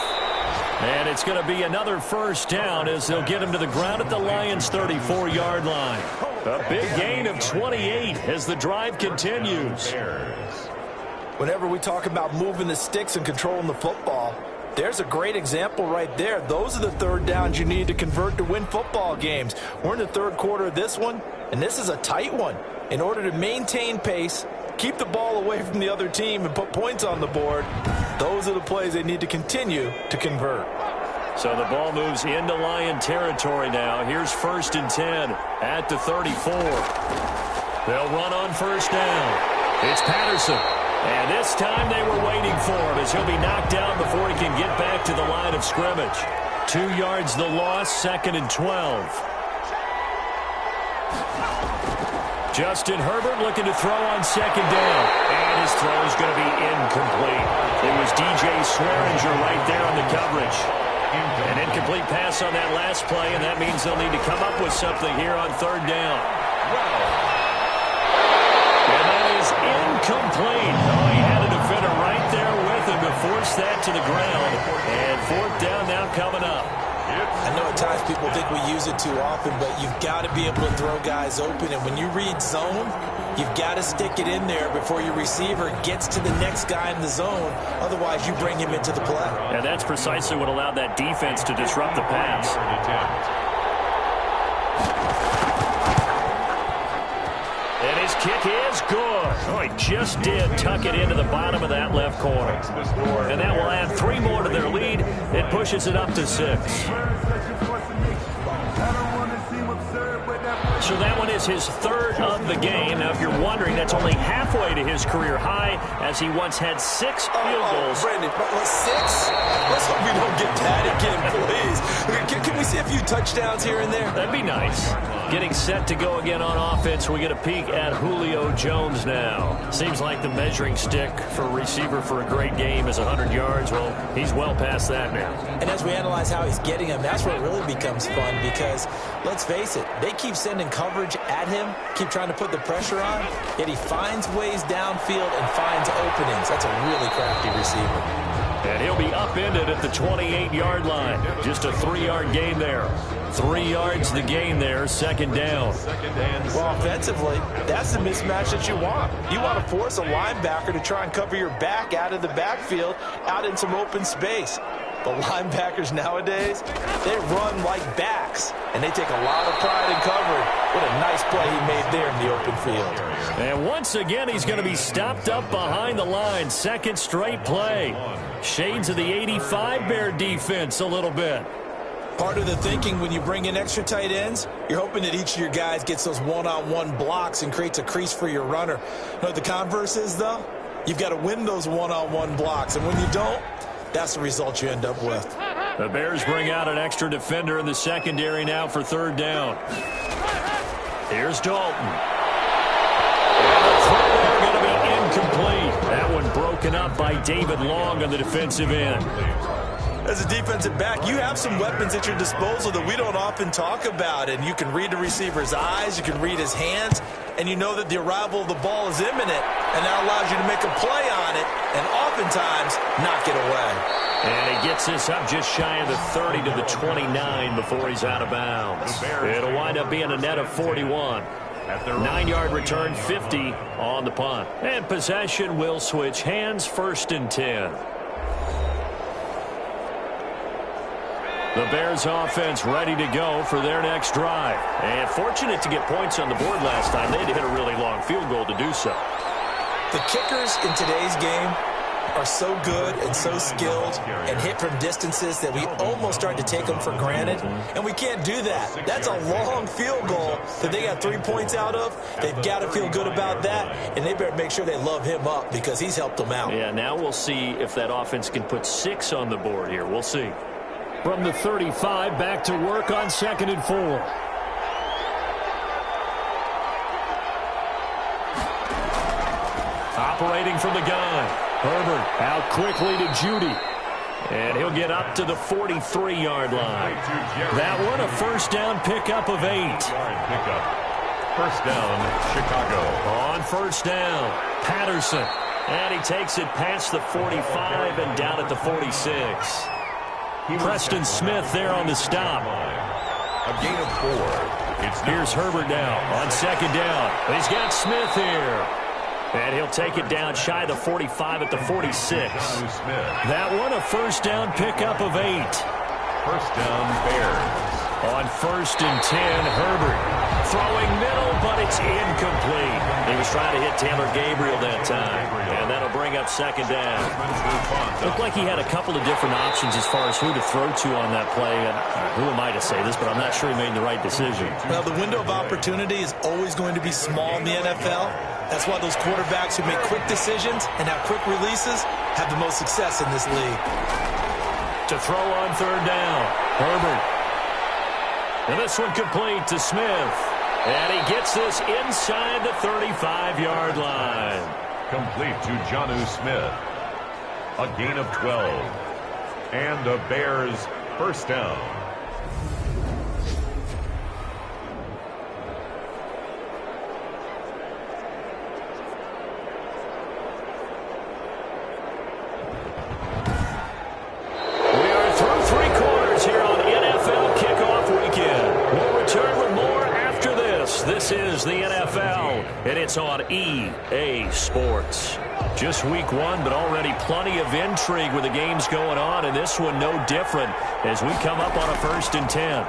And it's going to be another 1st down as they'll get him to the ground at the Lions' 34-yard line. A big gain of 28 as the drive continues. Whenever we talk about moving the sticks and controlling the football, there's a great example right there. Those are the 3rd downs you need to convert to win football games. We're in the 3rd quarter of this one, and this is a tight one. In order to maintain pace, keep the ball away from the other team and put points on the board, those are the plays they need to continue to convert. So the ball moves into Lion territory now. Here's 1st and 10 at the 34. They'll run on 1st down. It's Patterson. And this time they were waiting for him as he'll be knocked down before he can get back to the line of scrimmage. 2 yards the loss, 2nd and 12. Justin Herbert looking to throw on 2nd down. And his throw is going to be incomplete. It was DJ Swearinger right there on the coverage. An incomplete pass on that last play, and that means they'll need to come up with something here on 3rd down. And that is incomplete. Oh, he had a defender right there with him to force that to the ground. And 4th down now coming up. I know at times people think we use it too often, but you've got to be able to throw guys open. And when you read zone, you've got to stick it in there before your receiver gets to the next guy in the zone. Otherwise, you bring him into the play. And that's precisely what allowed that defense to disrupt the pass. And his kick is good. Oh, he just did tuck it into the bottom of that left corner. And that will add 3 more to their lead. It pushes it up to 6. So that one is his 3rd of the game. Now, if you're wondering, that's only halfway to his career high, as he once had 6 field goals. Brandon, 6? Let's hope we don't get that again, please. Can we see a few touchdowns here and there? That'd be nice. Getting set to go again on offense, we get a peek at Julio Jones now. Seems like the measuring stick for a receiver for a great game is 100 yards. Well, he's well past that now. And as we analyze how he's getting them, that's where it really becomes fun because, let's face it, they keep sending coverage at him, keep trying to put the pressure on, yet he finds ways downfield and finds openings. That's a really crafty receiver. And he'll be upended at the 28-yard line. Just a 3-yard gain there. 3 yards the gain there, 2nd down. Well, offensively, that's the mismatch that you want. You want to force a linebacker to try and cover your back out of the backfield, out in some open space. The linebackers nowadays, they run like backs, and they take a lot of pride in covering. What a nice play he made there in the open field. And once again, he's going to be stopped up behind the line. 2nd straight play. Shades of the 85 Bear defense a little bit. Part of the thinking when you bring in extra tight ends, you're hoping that each of your guys gets those one-on-one blocks and creates a crease for your runner. You know what the converse is, though? You've got to win those one-on-one blocks, and when you don't, that's the result you end up with. The Bears bring out an extra defender in the secondary now for 3rd down. Here's Dalton. And the throw there going to be incomplete. That one broken up by David Long on the defensive end. As a defensive back, you have some weapons at your disposal that we don't often talk about, and you can read the receiver's eyes, you can read his hands, and you know that the arrival of the ball is imminent, and that allows you to make a play on it, and oftentimes knock it away. And he gets this up just shy of the 30 to the 29 before he's out of bounds. It'll wind up being a net of 41. 9-yard return, 50 on the punt. And possession will switch hands, 1st and 10. The Bears offense ready to go for their next drive. And fortunate to get points on the board last time. They had to hit a really long field goal to do so. The kickers in today's game are so good and so skilled and hit from distances that we almost start to take them for granted. And we can't do that. That's a long field goal that they got 3 points out of. They've got to feel good about that, and they better make sure they love him up because he's helped them out. Yeah, now we'll see if that offense can put 6 on the board here. We'll see. From the 35, back to work on 2nd and 4. Operating from the gun. Herbert out quickly to Judy. And he'll get up to the 43-yard line. That one, a 1st down pickup of 8. 1st down, Chicago. On 1st down, Patterson. And he takes it past the 45 and down at the 46. Preston Smith there on the stop. A gain of 4. Here's Herbert now on 2nd down. He's got Smith here. And he'll take it down shy of the 45 at the 46. That one, a 1st down pickup of 8. 1st down, Bears. On 1st and 10, Herbert throwing middle, but it's incomplete. He was trying to hit Taylor Gabriel that time, and that'll bring up 2nd down. Looked like he had a couple of different options as far as who to throw to on that play. And who am I to say this, but I'm not sure he made the right decision. Well, the window of opportunity is always going to be small in the NFL. That's why those quarterbacks who make quick decisions and have quick releases have the most success in this league. To throw on 3rd down, Herbert. And this one complete to Smith. And he gets this inside the 35-yard line. Complete to Jonnu Smith. A gain of 12. And the Bears 1st down. and it's on EA Sports. Just week one, but already plenty of intrigue with the games going on, and this one no different as we come up on a 1st and 10.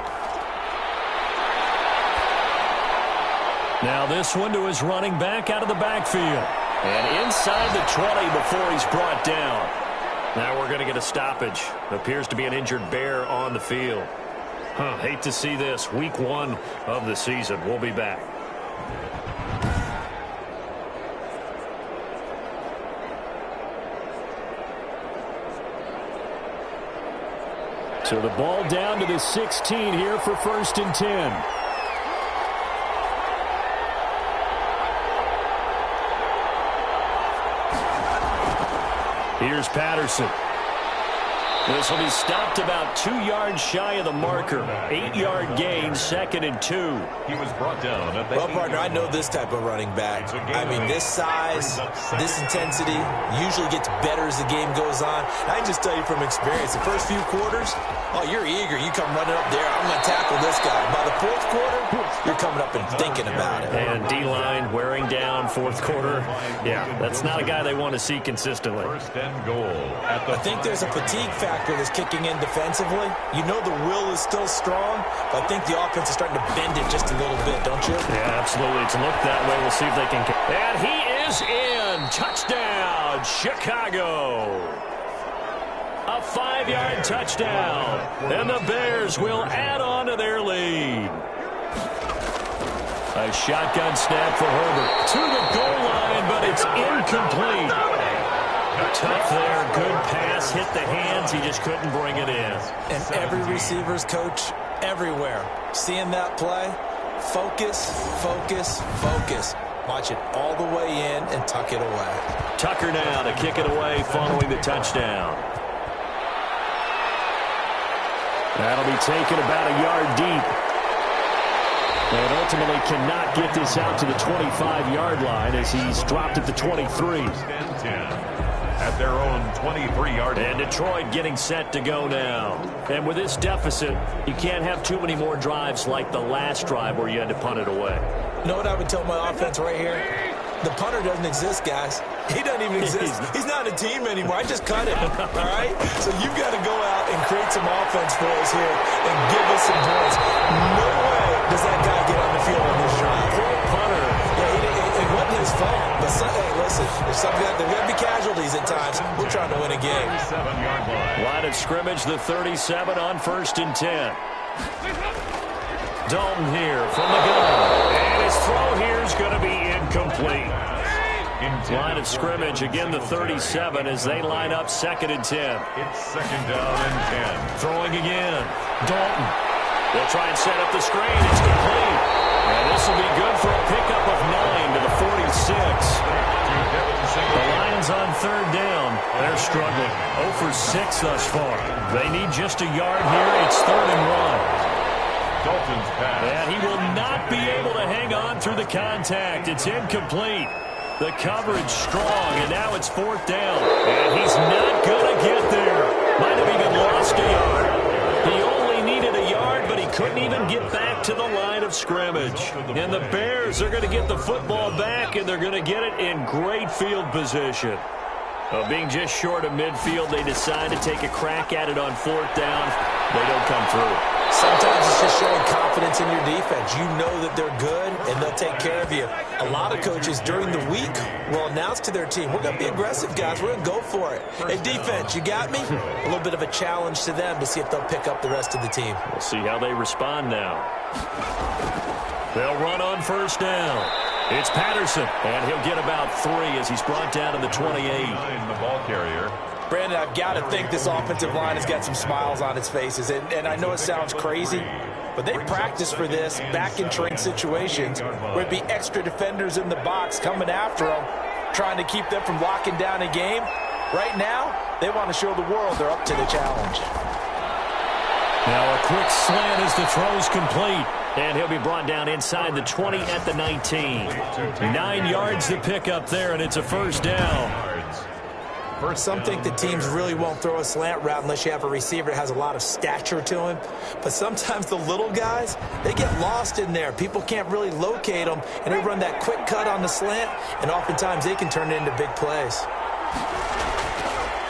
Now this one to his running back out of the backfield. And inside the 20 before he's brought down. Now we're going to get a stoppage. Appears to be an injured Bear on the field. Hate to see this. Week one of the season. We'll be back. So the ball down to the 16 here for 1st and 10. Here's Patterson. This will be stopped about 2 yards shy of the marker. 8-yard gain, 2nd and 2. He was brought down at the Well, partner, I know this type of running back. I mean, this size, this intensity usually gets better as the game goes on. I can just tell you from experience, the first few quarters, oh, you're eager. You come running up there, I'm going to tackle this guy. By the 4th quarter, you're coming up and thinking about it. And D-line wearing down 4th quarter. Yeah, that's not a guy they want to see consistently. 1st and goal. I think there's a fatigue factor that's kicking in defensively. You know the will is still strong, but I think the offense is starting to bend it just a little bit, don't you? Yeah, absolutely. It's looked that way. We'll see if they can. And he is in. Touchdown, Chicago. A 5-yard touchdown. And the Bears will add on to their lead. A shotgun snap for Herbert. To the goal line, but it's incomplete. Tough there. Good pass. Hit the hands. He just couldn't bring it in. And every receiver's coach everywhere. Seeing that play, focus, focus, focus. Watch it all the way in and tuck it away. Tucker now to kick it away following the touchdown. That'll be taken about a yard deep. And ultimately cannot get this out to the 25-yard line as he's dropped at the 23. At their own 23-yard line. And Detroit getting set to go now. And with this deficit, you can't have too many more drives like the last drive where you had to punt it away. You know what I would tell my offense right here? The punter doesn't exist, guys. He doesn't even exist. He's not a team anymore. I just cut him, all right? So you've got to go out and create some offense for us here and give us some points. No way does that guy get on the field on this drive. Poor punter. Yeah, it wasn't his fault. But, hey, listen, there's going to be casualties at times. We're trying to win a game. 37-yard line. Line of scrimmage, the 37 on 1st and 10. Dalton here from the gun. And his throw here is going to be incomplete. Line of scrimmage, again the 37 as they line up 2nd and 10. It's 2nd down and 10. Throwing again. Dalton. They'll try and set up the screen. It's complete. And this will be good for a pickup of 9 to the 46. The Lions on 3rd down. They're struggling. 0 for 6 thus far. They need just a yard here. It's 3rd and 1. Dalton's pass. And he will not be able to hang on through the contact. It's incomplete. The coverage strong, and now it's 4th down. And he's not going to get there. Might have even lost a yard. He only needed a yard, but he couldn't even get back to the line of scrimmage. And the Bears are going to get the football back, and they're going to get it in great field position. Being just short of midfield, they decide to take a crack at it on 4th down. They don't come through. Sometimes it's just showing confidence in your defense. You know that they're good, and they'll take care of you. A lot of coaches during the week will announce to their team, we're going to be aggressive, guys. We're going to go for it. Hey, defense, you got me? A little bit of a challenge to them to see if they'll pick up the rest of the team. We'll see how they respond now. They'll run on 1st down. It's Patterson, and he'll get about 3 as he's brought down to the 28. The ball carrier. Brandon, I've got to think this offensive line has got some smiles on its faces. And I know it sounds crazy, but they practice for this back in train situations where it'd be extra defenders in the box coming after them, trying to keep them from locking down a game. Right now, they want to show the world they're up to the challenge. Now a quick slant as the throw's complete. And he'll be brought down inside the 20 at the 19. 9 yards to pick up there, and it's a 1st down. Some think that teams really won't throw a slant route unless you have a receiver that has a lot of stature to him. But sometimes the little guys, they get lost in there. People can't really locate them, and they run that quick cut on the slant, and oftentimes they can turn it into big plays.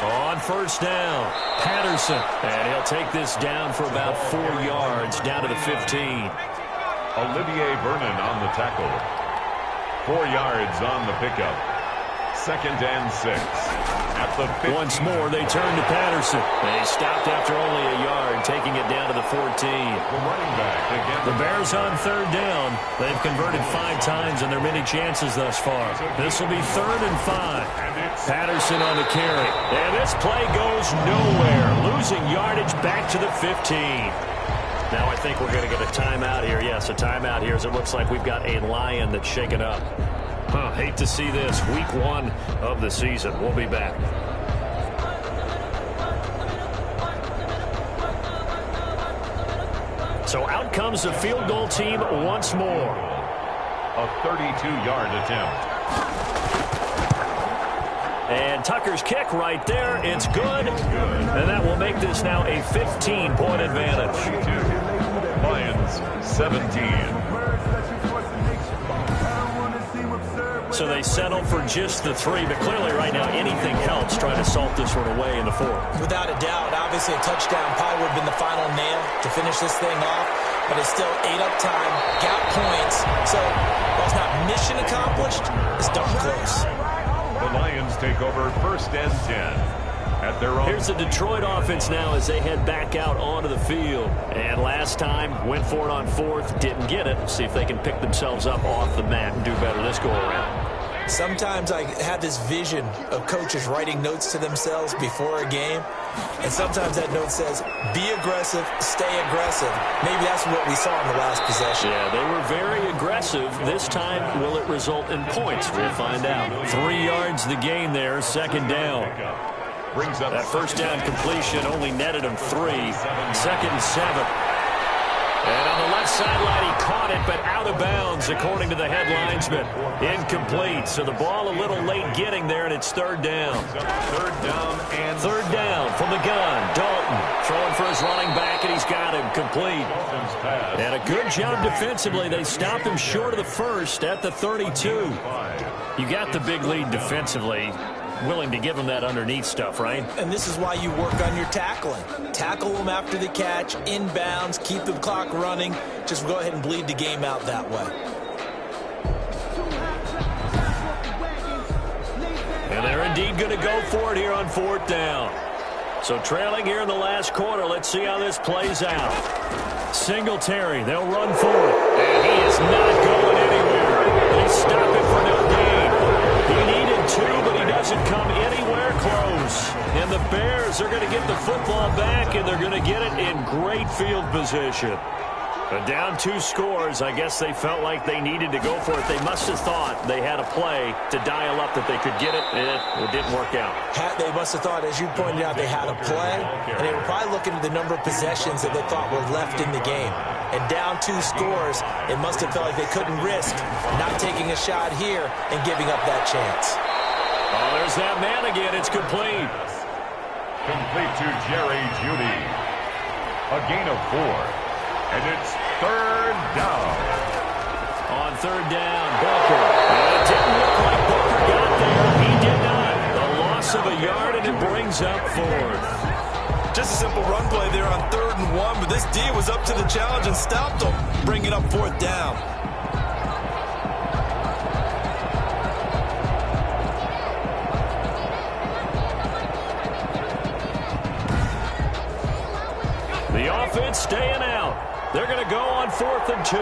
On first down, Patterson. And he'll take this down for about 4 yards, down to the 15. Olivier Vernon on the tackle. 4 yards on the pickup. 2nd and 6. At the 15. Once more, they turn to Patterson. They stopped after only a yard, taking it down to the 14. The running back again. The Bears on 3rd down. They've converted 5 times in their many chances thus far. This will be 3rd and 5. Patterson on the carry. And this play goes nowhere. Losing yardage back to the 15. Now I think we're going to get a timeout here. Yes, a timeout here as it looks like we've got a Lion that's shaken up. Hate to see this. Week 1 of the season. We'll be back. So out comes the field goal team once more. A 32-yard attempt. And Tucker's kick right there. It's good. And that will make this now a 15-point advantage. Lions 17. So they settle for just the 3, but clearly right now anything helps trying to salt this one away in the 4th. Without a doubt, obviously a touchdown probably would have been the final nail to finish this thing off, but it's still 8 up time, got points, so while it's not mission accomplished, it's darn close. The Lions take over 1st and 10. At their own. Here's the Detroit offense now as they head back out onto the field. And last time, went for it on 4th, didn't get it. See if they can pick themselves up off the mat and do better this go-around. Sometimes I have this vision of coaches writing notes to themselves before a game, and sometimes that note says, be aggressive, stay aggressive. Maybe that's what we saw in the last possession. Yeah, they were very aggressive. This time, will it result in points? We'll find out. 3 yards the gain there, 2nd down. Brings up that first down completion only netted him 3. 2nd and 7. And on the left sideline, he caught it, but out of bounds, according to the head linesman. Incomplete. So the ball a little late getting there, and it's 3rd down. 3rd down and 3rd down from the gun. Dalton throwing for his running back, and he's got him complete. And a good job defensively. They stopped him short of the 1st at the 32. You got the big lead defensively. Willing to give them that underneath stuff, right? And this is why you work on your tackling. Tackle them after the catch, inbounds, keep the clock running. Just go ahead and bleed the game out that way. And they're indeed going to go for it here on 4th down. So trailing here in the last quarter, let's see how this plays out. Singletary, they'll run for it. And he is not going anywhere. They stop it for no gain. He needed 2, but he doesn't come anywhere close. And the Bears are going to get the football back, and they're going to get it in great field position. But down 2 scores, I guess they felt like they needed to go for it. They must have thought they had a play to dial up that they could get it, and it didn't work out. They must have thought, as you pointed out, they had a play, and they were probably looking at the number of possessions that they thought were left in the game. And down 2 scores, it must have felt like they couldn't risk not taking a shot here and giving up that chance. Oh, there's that man again. It's complete. Complete to Jerry Jeudy. A gain of 4. And it's 3rd down. On 3rd down, Booker. And it didn't look like Booker got there. He did not. A loss of a yard, and it brings up 4th. Just a simple run play there on 3rd and 1, but this D was up to the challenge and stopped them, bringing up 4th down. The offense staying out. They're going to go on 4th and 2.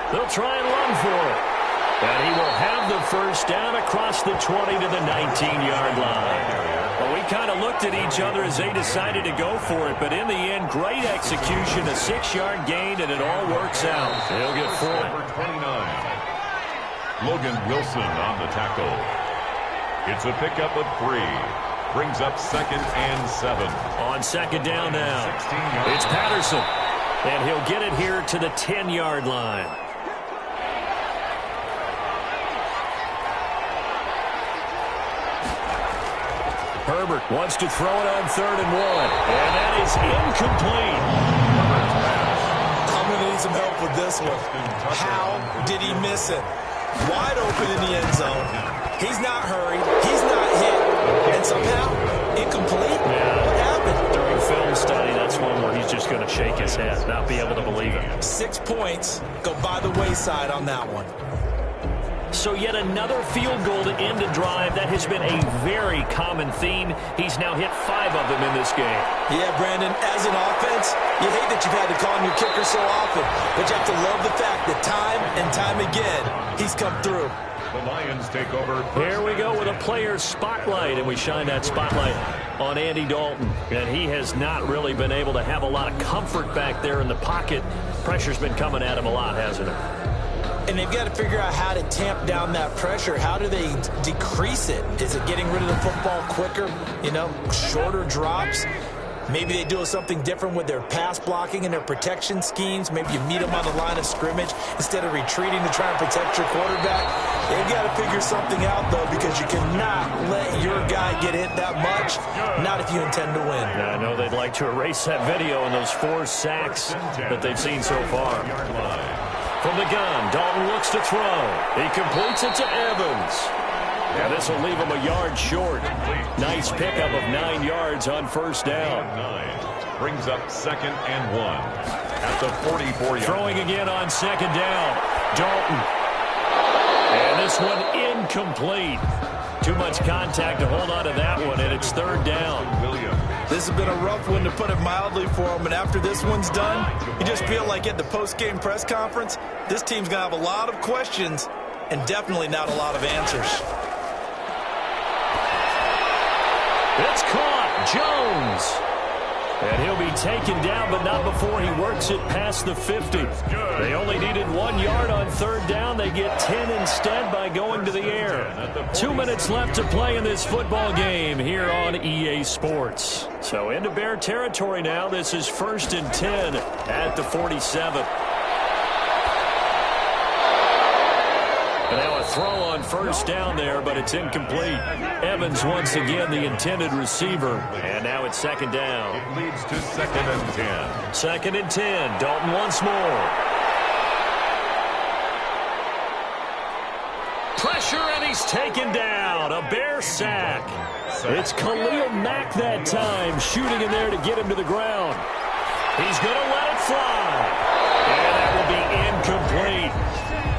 They'll try and run for it. And he will have the first down across the 20 to the 19-yard line. Well, we kind of looked at each other as they decided to go for it, but in the end, great execution, a 6-yard gain, and it all works out. He'll get 4. Number 29. Logan Wilson on the tackle. It's a pickup of 3. Brings up 2nd and 7. On 2nd down now, it's Patterson. And he'll get it here to the 10-yard line. Herbert wants to throw it on 3rd and 1. And that is incomplete. I'm going to need some help with this one. How did he miss it? Wide open in the end zone. He's not hurried. He's not hit. And somehow, incomplete? Yeah. What happened? During film study, that's one where he's just going to shake his head, not be able to believe it. 6 points go by the wayside on that one. So yet another field goal to end a drive. That has been a very common theme. He's now hit 5 of them in this game. Yeah, Brandon, as an offense, you hate that you've had to call on your kicker so often, but you have to love the fact that time and time again, he's come through. The Lions take over. Here we go with a player's spotlight, and we shine that spotlight on Andy Dalton. And he has not really been able to have a lot of comfort back there in the pocket. Pressure's been coming at him a lot, hasn't it? And they've got to figure out how to tamp down that pressure. How do they decrease it? Is it getting rid of the football quicker? You know, shorter drops? Maybe they do something different with their pass blocking and their protection schemes. Maybe you meet them on the line of scrimmage instead of retreating to try and protect your quarterback. They've got to figure something out, though, because you cannot let your guy get hit that much, not if you intend to win. Yeah, I know they'd like to erase that video and those 4 sacks that they've seen so far. From the gun, Dalton looks to throw. He completes it to Evans. Yeah, this will leave him a yard short. Nice pickup of 9 yards on first down. 9 brings up 2nd and 1 at the 44-yard. Throwing again on 2nd down. Dalton. And this one incomplete. Too much contact to hold on to that one, and it's 3rd down. This has been a rough one, to put it mildly, for him. And after this one's done, you just feel like at the post-game press conference, this team's going to have a lot of questions and definitely not a lot of answers. It's caught. Jones. And he'll be taken down, but not before he works it past the 50. They only needed 1 yard on 3rd down. They get 10 instead by going to the air. 2 minutes left to play in this football game here on EA Sports. So into Bear territory now. This is 1st and 10 at the 47. And now a throw on first down there, but it's incomplete. Evans once again the intended receiver. And now it's 2nd down. It leads to 2nd and 10. 2nd and 10. Dalton once more. Pressure, and he's taken down. A Bear sack. It's Khalil Mack that time, shooting in there to get him to the ground. He's going to let it fly. And that will be incomplete.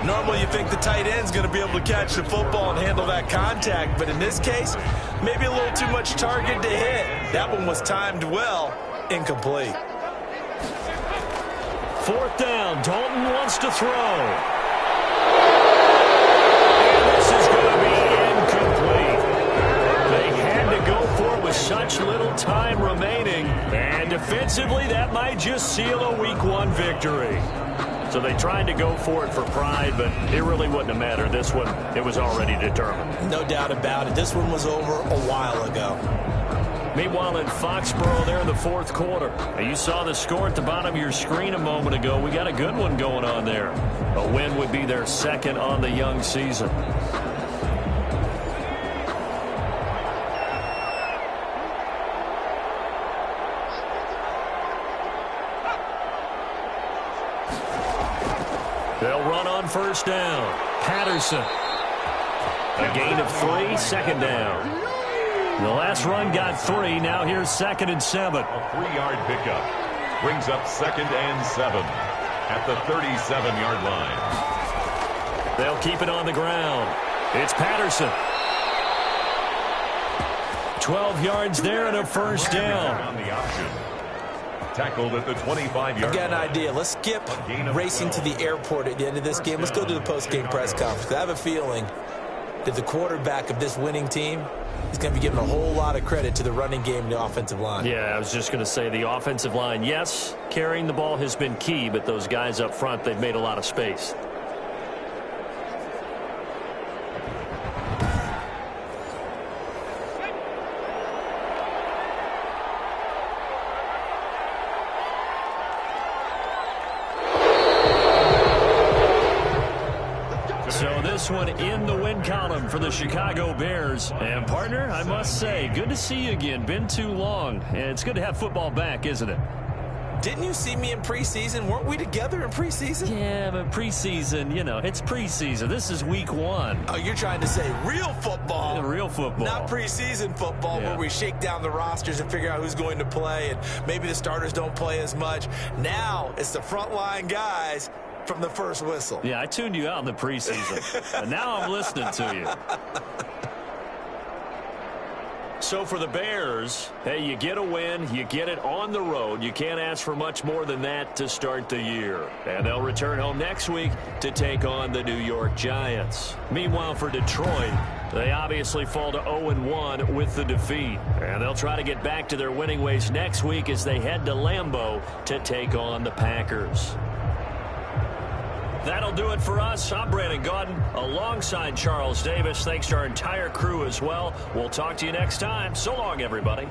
Normally you think the tight end's going to be able to catch the football and handle that contact, but in this case, maybe a little too much target to hit. That one was timed well. Incomplete. 4th down. Dalton wants to throw. And this is going to be incomplete. They had to go for it with such little time remaining. And defensively, that might just seal a Week 1 victory. So they tried to go for it for pride, but it really wouldn't have mattered. This one, it was already determined. No doubt about it. This one was over a while ago. Meanwhile, in Foxborough there in the 4th quarter, you saw the score at the bottom of your screen a moment ago. We got a good one going on there. A win would be their 2nd on the young season. They'll run on first down. Patterson. A gain of 3, 2nd down. The last run got 3. Now here's 2nd and 7. A 3-yard pickup brings up 2nd and 7 at the 37-yard line. They'll keep it on the ground. It's Patterson. 12 yards there and a first down. On the option. Tackled at the 25-yard I've got an idea. Let's skip racing to the airport at the end of this game. Let's go to the post-game press conference. I have a feeling that the quarterback of this winning team is going to be giving a whole lot of credit to the running game and the offensive line. Yeah, I was just going to say the offensive line, yes, carrying the ball has been key, but those guys up front, they've made a lot of space. this one in the win column for the Chicago Bears. And, partner, I must say, good to see you again. Been too long. It's good to have football back, isn't it? Didn't you see me in preseason? Weren't we together in preseason? Yeah, but preseason, it's preseason. This is week 1. Oh, you're trying to say real football. Yeah, real football. Not preseason football where we shake down the rosters and figure out who's going to play, and maybe the starters don't play as much. Now it's the frontline guys from the first whistle. Yeah, I tuned you out in the preseason. And now I'm listening to you. So for the Bears, hey, you get a win, you get it on the road. You can't ask for much more than that to start the year. And they'll return home next week to take on the New York Giants. Meanwhile, for Detroit, they obviously fall to 0-1 with the defeat. And they'll try to get back to their winning ways next week as they head to Lambeau to take on the Packers. That'll do it for us. I'm Brandon Gaudin alongside Charles Davis. Thanks to our entire crew as well. We'll talk to you next time. So long, everybody.